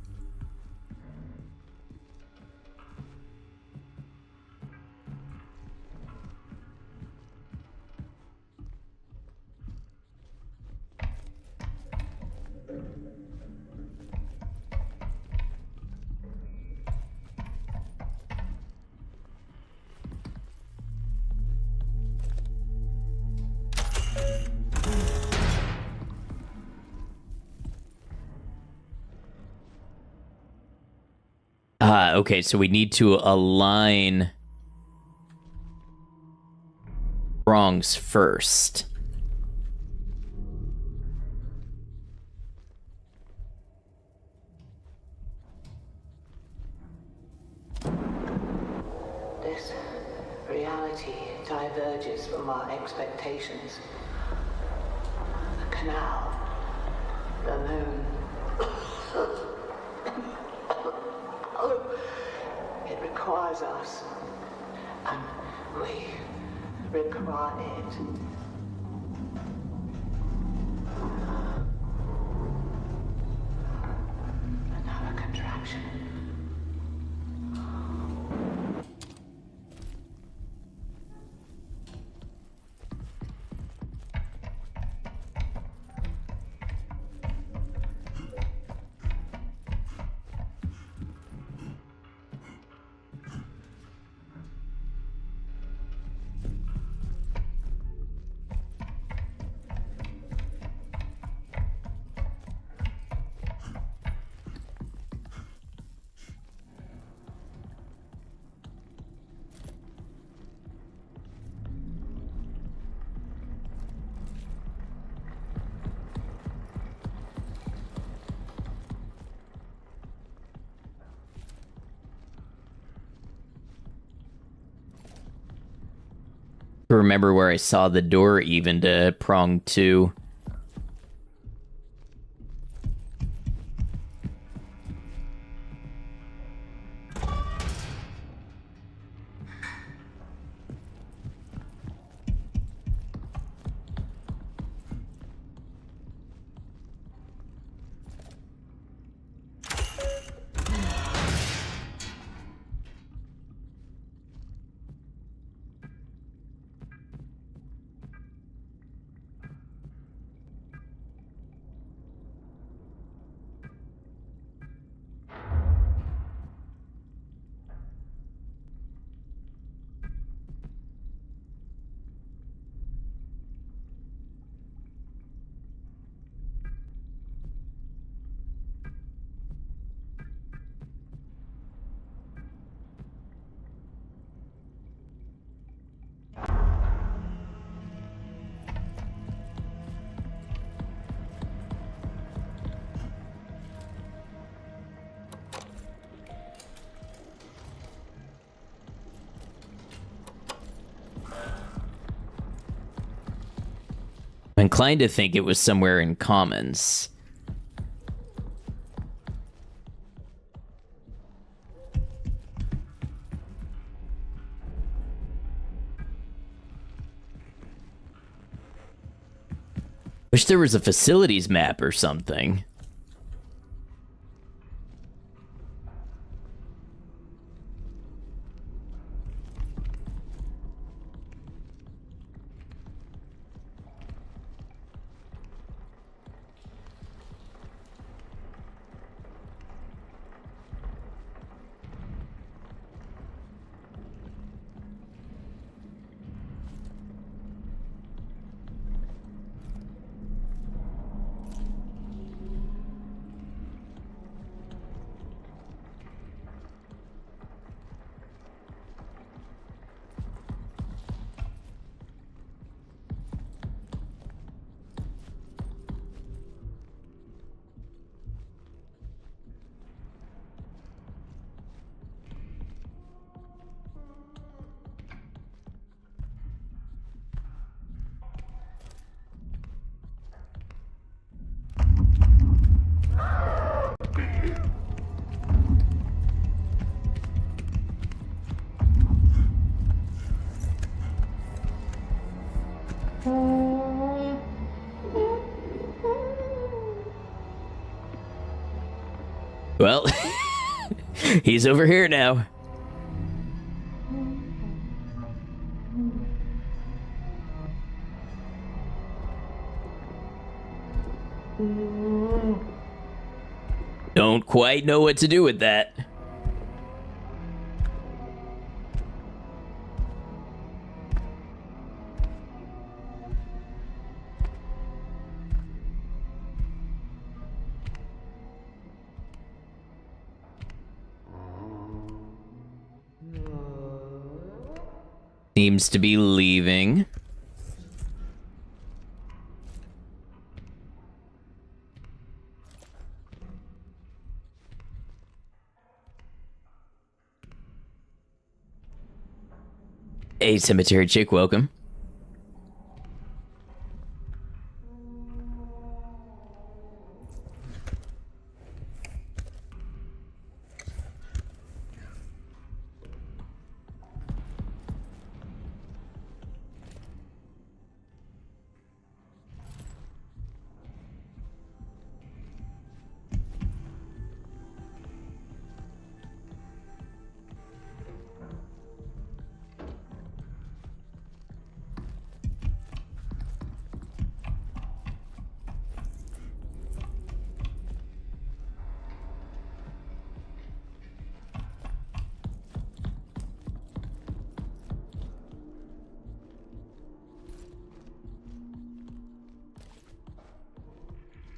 Okay, so we need to align prongs first. This reality diverges from our expectations. The canal, the moon. It requires us, and we require it. Another contraction. Remember where I saw the door even to prong 2. I'm inclined to think it was somewhere in Commons. Wish there was a facilities map or something. Well, he's over here now. Don't quite know what to do with that. Seems to be leaving. Hey, Cemetery Chick, welcome.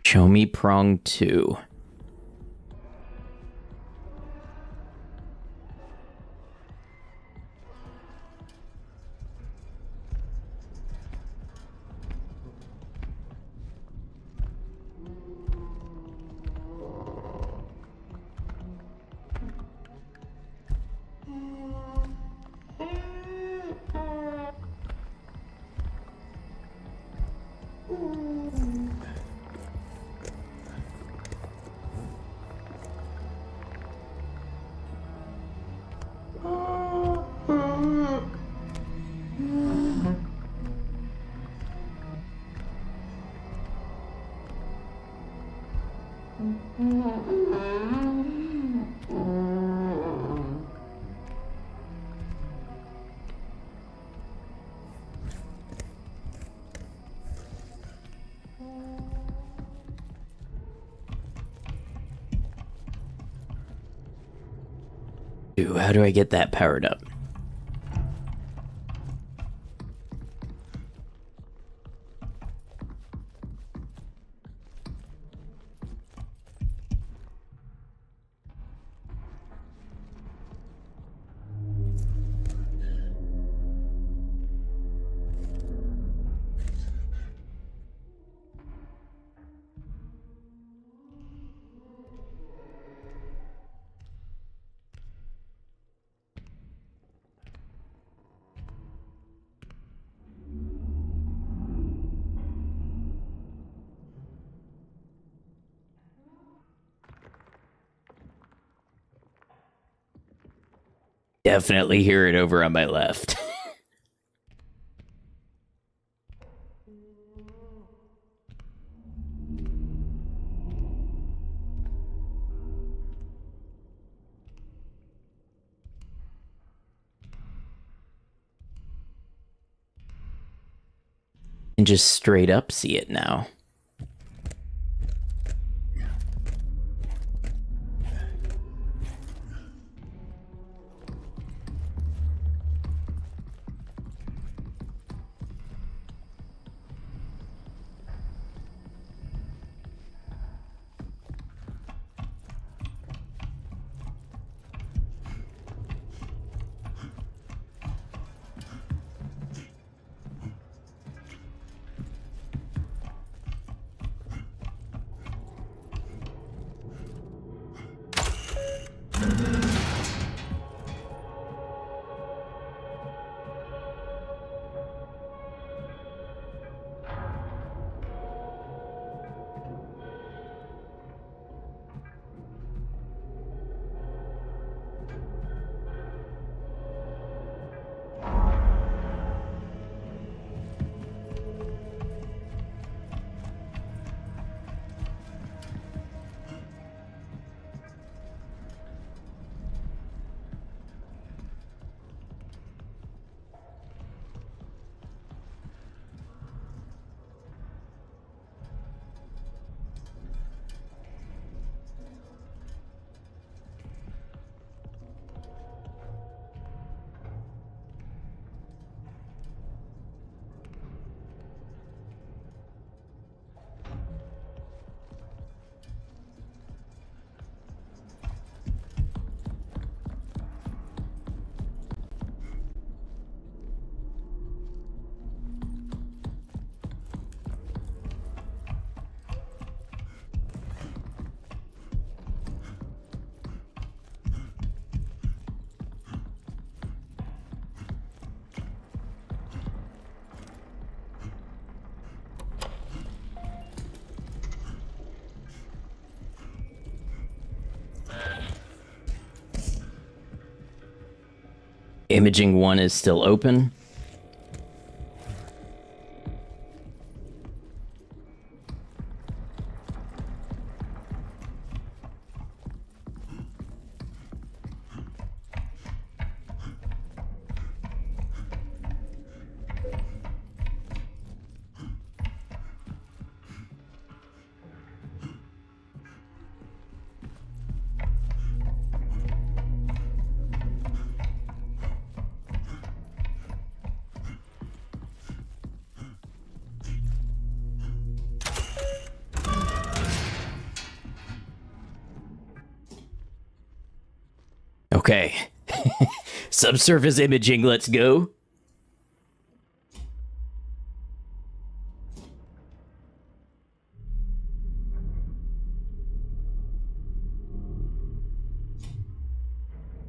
Show me prong 2. How do I get that powered up? Definitely hear it over on my left. And just straight up see it now. Imaging 1 is still open. Okay. Subsurface imaging, let's go.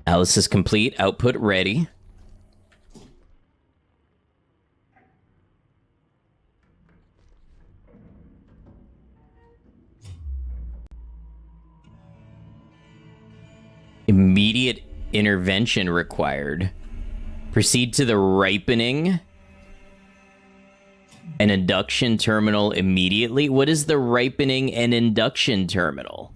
Analysis complete, output ready. Immediate intervention required. Proceed to the ripening and induction terminal immediately. What is the ripening and induction terminal?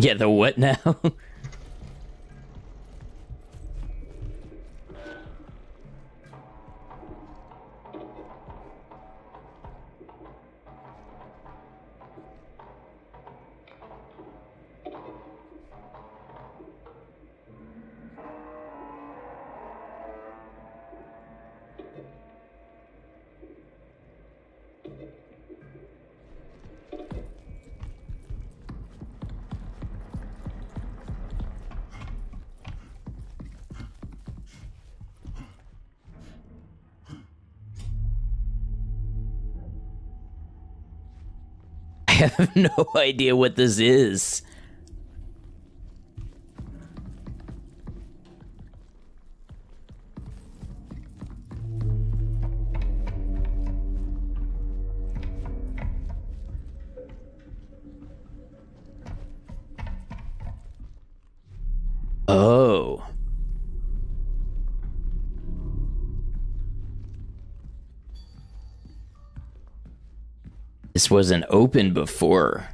Yeah, the what now? I have no idea what this is. Oh. This wasn't open before.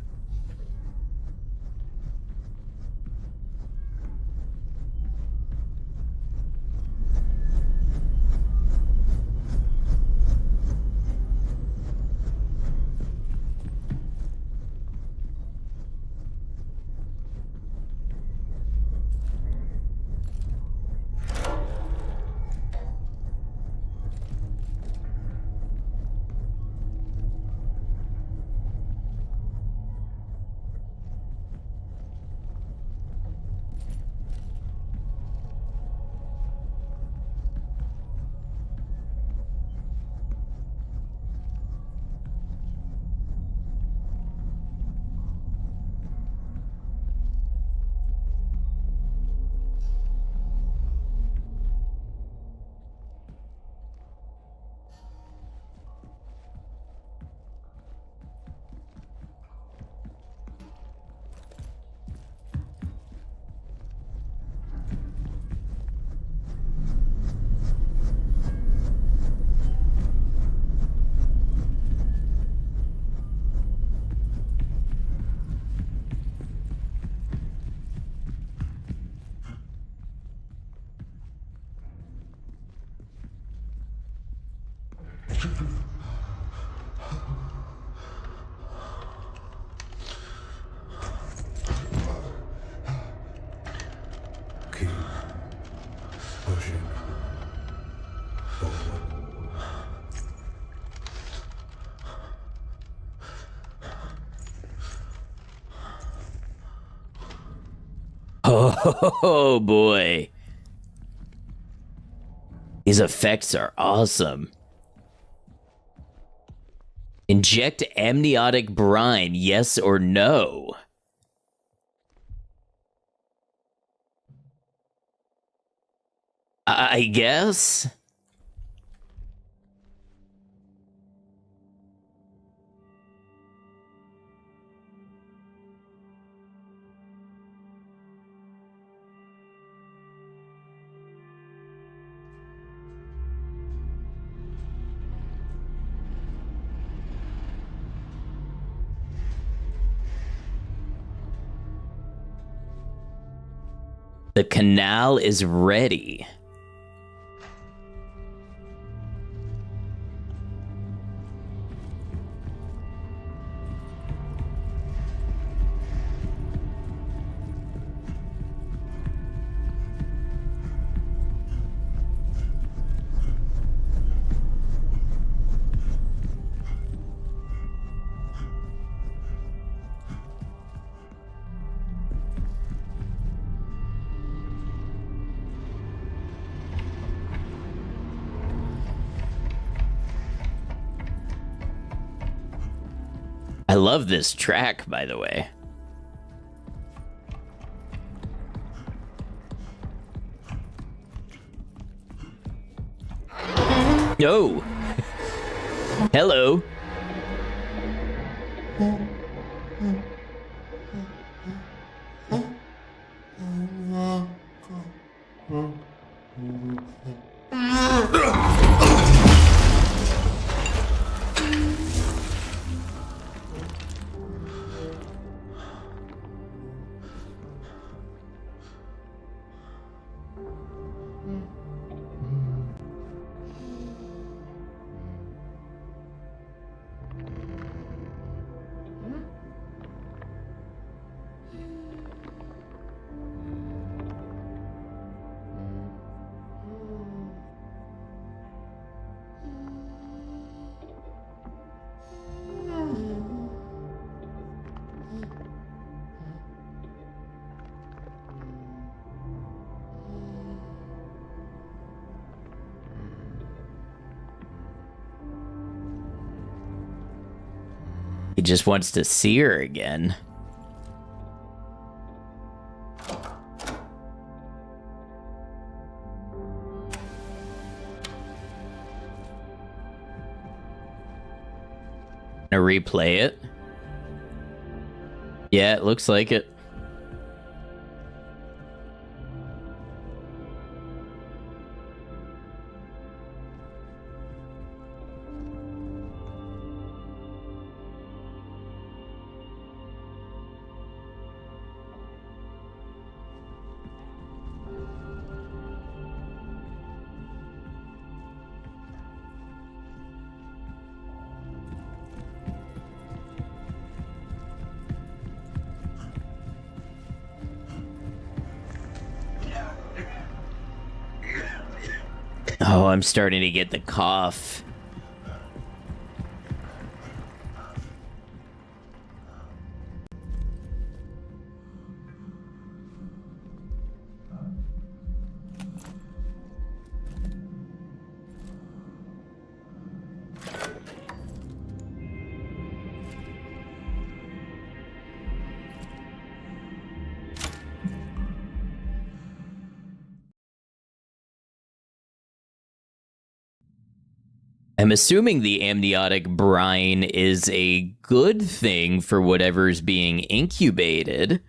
Keep pushing forward. Oh boy. These effects are awesome. Inject amniotic brine, yes or no? I guess. The canal is ready. I love this track, by the way. Oh. Hello. He just wants to see her again. Gonna replay it. Yeah, it looks like it. Oh, I'm starting to get the cough. I'm assuming the amniotic brine is a good thing for whatever's being incubated.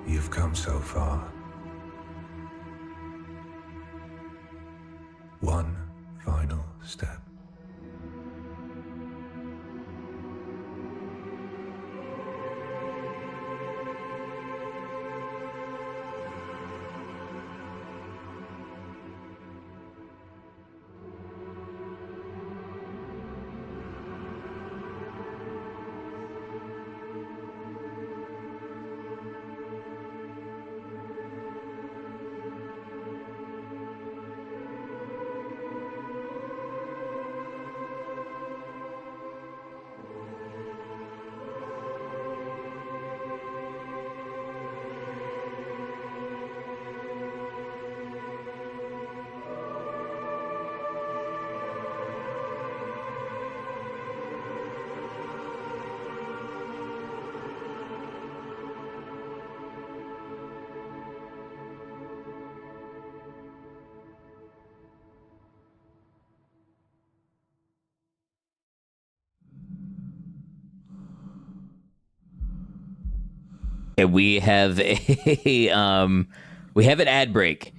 You've come so far. One final step. And we have we have an ad break.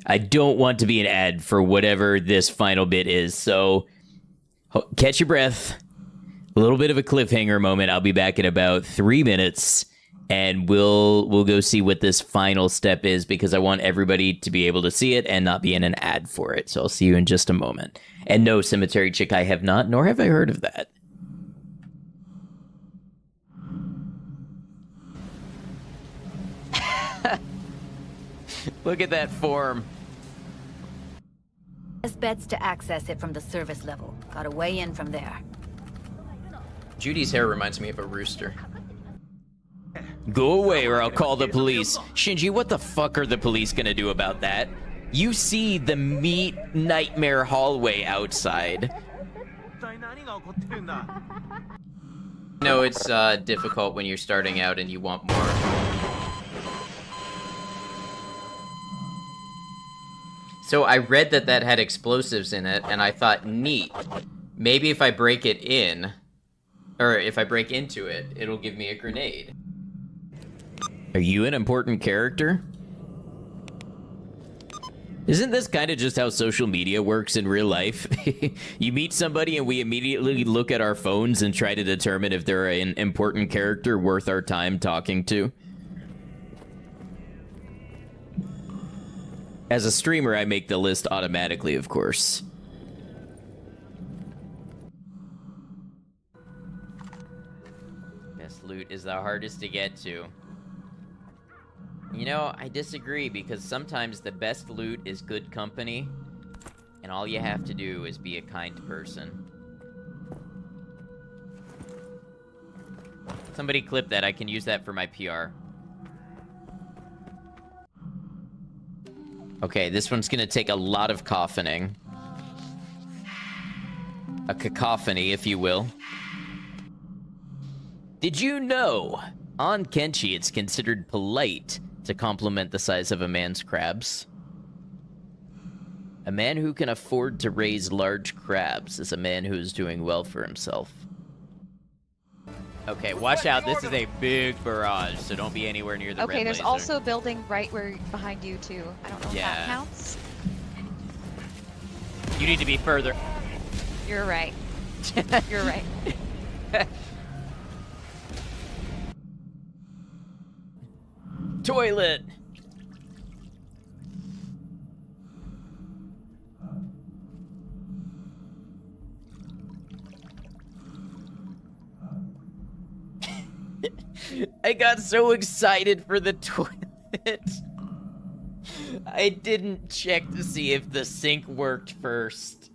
I don't want to be an ad for whatever this final bit is, so catch your breath. A little bit of a cliffhanger moment. I'll be back in about 3 minutes, and we'll go see what this final step is, because I want everybody to be able to see it and not be in an ad for it. So I'll see you in just a moment. And no, Cemetery Chick, I have not, nor have I heard of that. Look at that form. Best bet's to access it from the service level. Gotta weigh in from there. Judy's hair reminds me of a rooster. Go away or I'll call the police. Shinji, what the fuck are the police gonna do about that? You see the meat nightmare hallway outside. No, it's difficult when you're starting out and you want more. So I read that that had explosives in it, and I thought, neat. Maybe if I break it in, or if I break into it, it'll give me a grenade. Are you an important character? Isn't this kind of just how social media works in real life? You meet somebody and we immediately look at our phones and try to determine if they're an important character worth our time talking to. As a streamer, I make the list automatically, of course. Best loot is the hardest to get to. You know, I disagree, because sometimes the best loot is good company, and all you have to do is be a kind person. Somebody clip that, I can use that for my PR. Okay, this one's gonna take a lot of coffining. A cacophony, if you will. Did you know, on Kenshi, it's considered polite to compliment the size of a man's crabs? A man who can afford to raise large crabs is a man who is doing well for himself. Okay, watch out. This is a big barrage, so don't be anywhere near the red Okay, there's laser. also a building right where behind you too. I don't know if that counts. You need to be further. You're right. You're right. Toilet! I got so excited for the toilet. I didn't check to see if the sink worked first.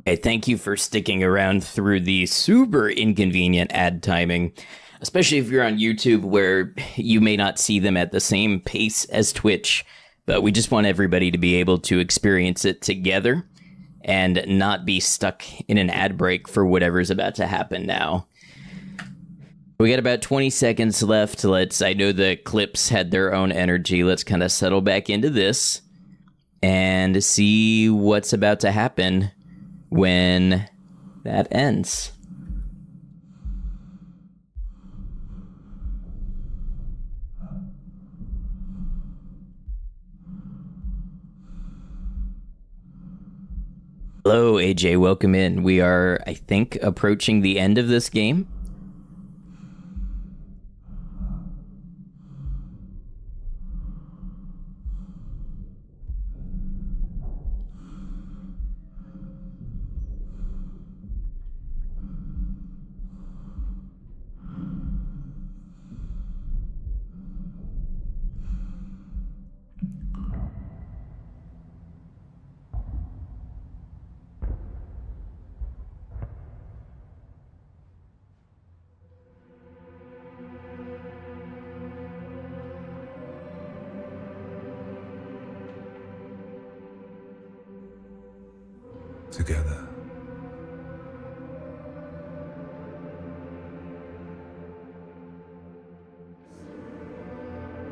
Hey, thank you for sticking around through the super inconvenient ad timing, especially if you're on YouTube, where you may not see them at the same pace as Twitch, but we just want everybody to be able to experience it together and not be stuck in an ad break for whatever's about to happen now. We got about 20 seconds left. I know the clips had their own energy. Let's kind of settle back into this and see what's about to happen when that ends. Hello, AJ. Welcome in. We are, I think, approaching the end of this game. Together.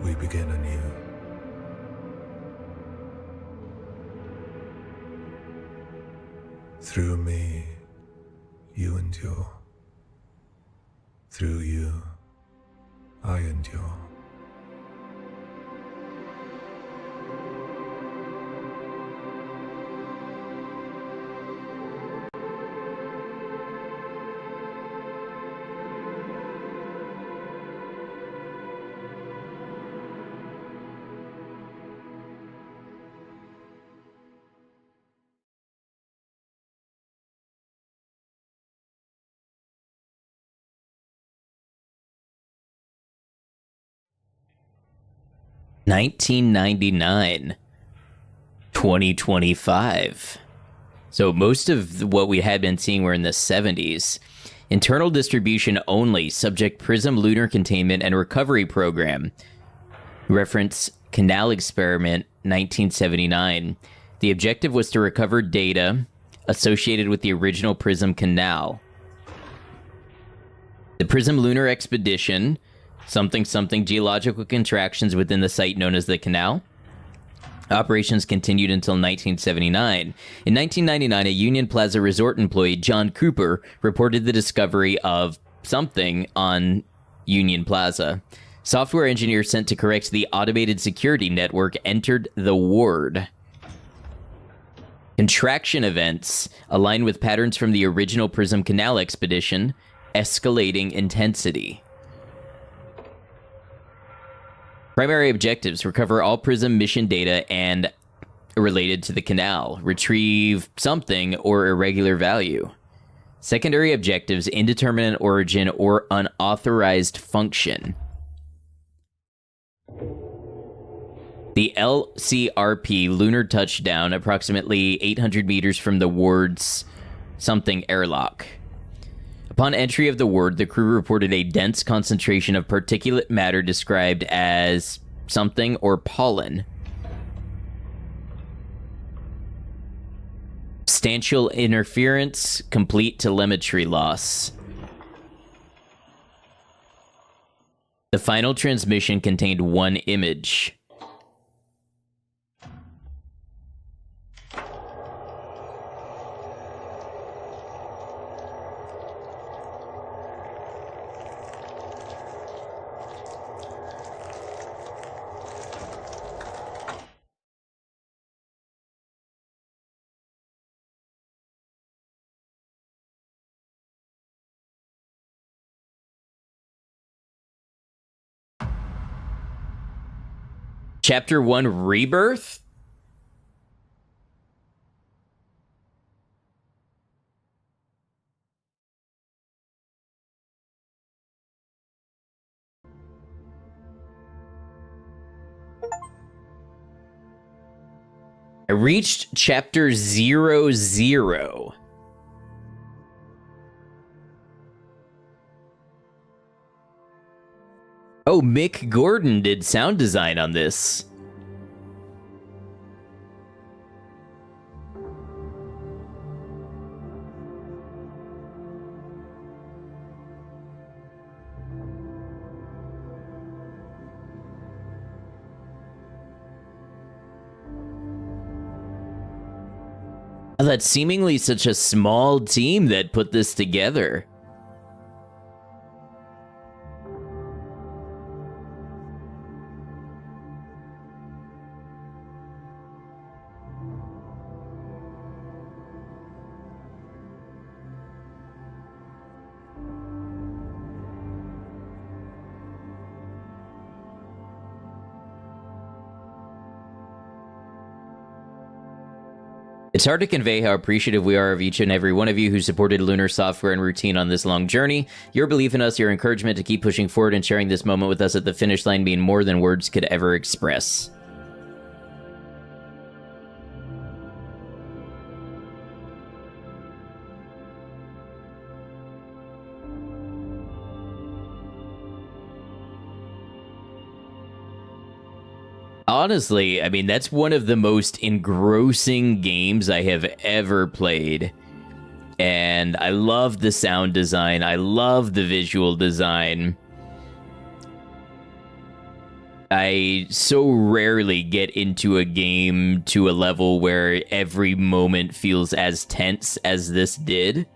We begin anew. Through me, you endure. Through you, I endure. $19.99, 2025. So most of what we had been seeing were in the 70s. Internal distribution only, subject Prism Lunar Containment and Recovery Program. Reference Canal Experiment, 1979. The objective was to recover data associated with the original Prism Canal. The Prism Lunar Expedition, something geological contractions within the site known as the canal. Operations continued until 1979. In 1999, a Union Plaza Resort employee, John Cooper, reported the discovery of something on Union Plaza. Software engineers sent to correct the automated security network entered the ward. Contraction events align with patterns from the original Prism Canal expedition, escalating intensity. Primary objectives: recover all Prism mission data and related to the canal. Retrieve something or irregular value. Secondary objectives: indeterminate origin or unauthorized function. The LCRP lunar touchdown, approximately 800 meters from the ward's something airlock. Upon entry of the ward, the crew reported a dense concentration of particulate matter described as something or pollen. Substantial interference, complete telemetry loss. The final transmission contained one image. Chapter 1 Rebirth? I reached chapter 00. Oh, Mick Gordon did sound design on this. That's seemingly such a small team that put this together. It's hard to convey how appreciative we are of each and every one of you who supported Lunar Software and Routine on this long journey. Your belief in us, your encouragement to keep pushing forward and sharing this moment with us at the finish line mean more than words could ever express. Honestly, I mean, that's one of the most engrossing games I have ever played. And I love the sound design. I love the visual design. I so rarely get into a game to a level where every moment feels as tense as this did.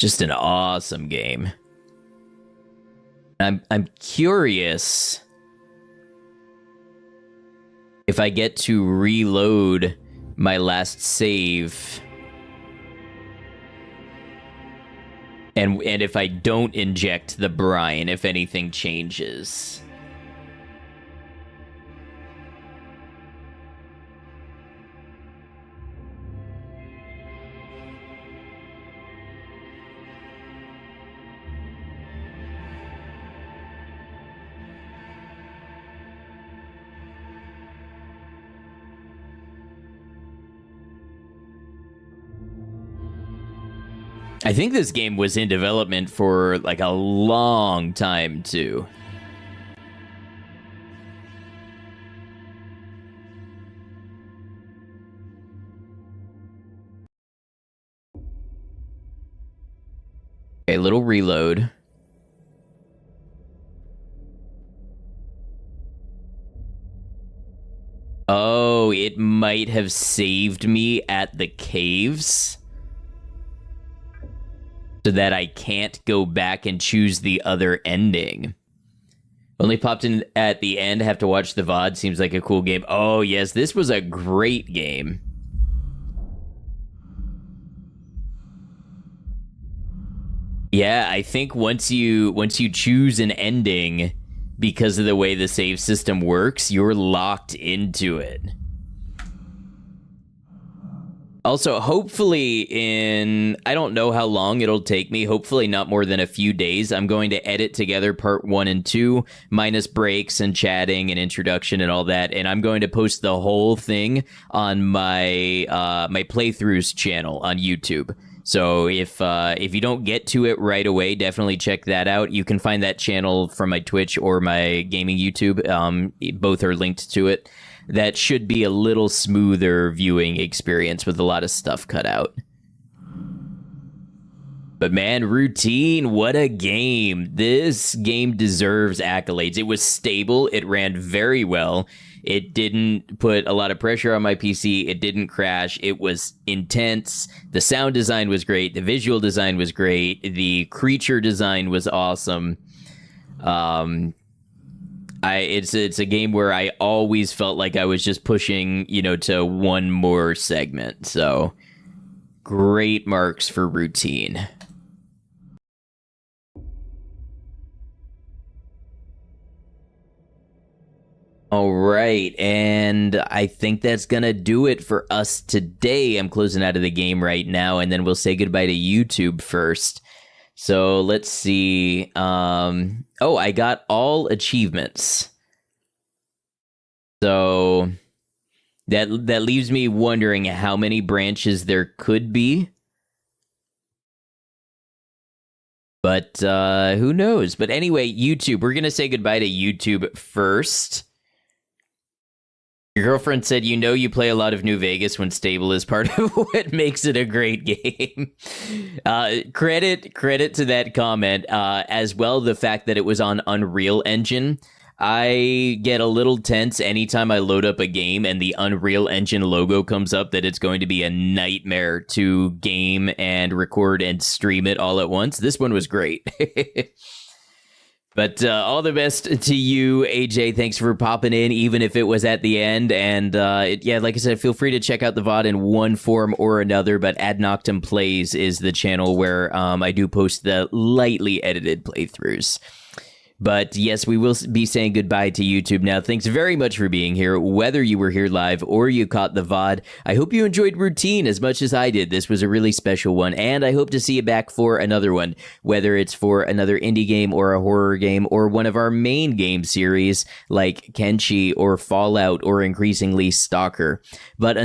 Just an awesome game. I'm curious if I get to reload my last save, and if I don't inject the brine, if anything changes. I think this game was in development for like a long time too. Okay, little reload. Oh, it might have saved me at the caves, so that I can't go back and choose the other ending. Only popped in at the end, have to watch the VOD, seems like a cool game. Oh yes, this was a great game. Yeah, I think once you choose an ending, because of the way the save system works, you're locked into it. Also, hopefully I don't know how long it'll take me, hopefully not more than a few days, I'm going to edit together part 1 and 2, minus breaks and chatting and introduction and all that, and I'm going to post the whole thing on my my playthroughs channel on YouTube. So if you don't get to it right away, definitely check that out. You can find that channel from my Twitch or my gaming YouTube. Both are linked to it. That should be a little smoother viewing experience with a lot of stuff cut out. But man, Routine, what a game. This game deserves accolades. It was stable. It ran very well. It didn't put a lot of pressure on my PC. It didn't crash. It was intense. The sound design was great. The visual design was great. The creature design was awesome. It's a game where I always felt like I was just pushing, to one more segment. So great marks for Routine. All right, and I think that's gonna do it for us today. I'm closing out of the game right now, and then we'll say goodbye to YouTube first. So let's see. Oh, I got all achievements. So that leaves me wondering how many branches there could be. But who knows? But anyway, YouTube, we're gonna say goodbye to YouTube first. Your girlfriend said, you play a lot of New Vegas when stable is part of what makes it a great game. Credit to that comment, as well the fact that it was on Unreal Engine. I get a little tense anytime I load up a game and the Unreal Engine logo comes up, that it's going to be a nightmare to game and record and stream it all at once. This one was great. But all the best to you, AJ. Thanks for popping in, even if it was at the end. And like I said, feel free to check out the VOD in one form or another. But Ad Noctem Plays is the channel where I do post the lightly edited playthroughs. But yes, we will be saying goodbye to YouTube now. Thanks very much for being here, whether you were here live or you caught the VOD. I hope you enjoyed Routine as much as I did. This was a really special one, and I hope to see you back for another one, whether it's for another indie game or a horror game or one of our main game series like Kenshi or Fallout or increasingly Stalker. But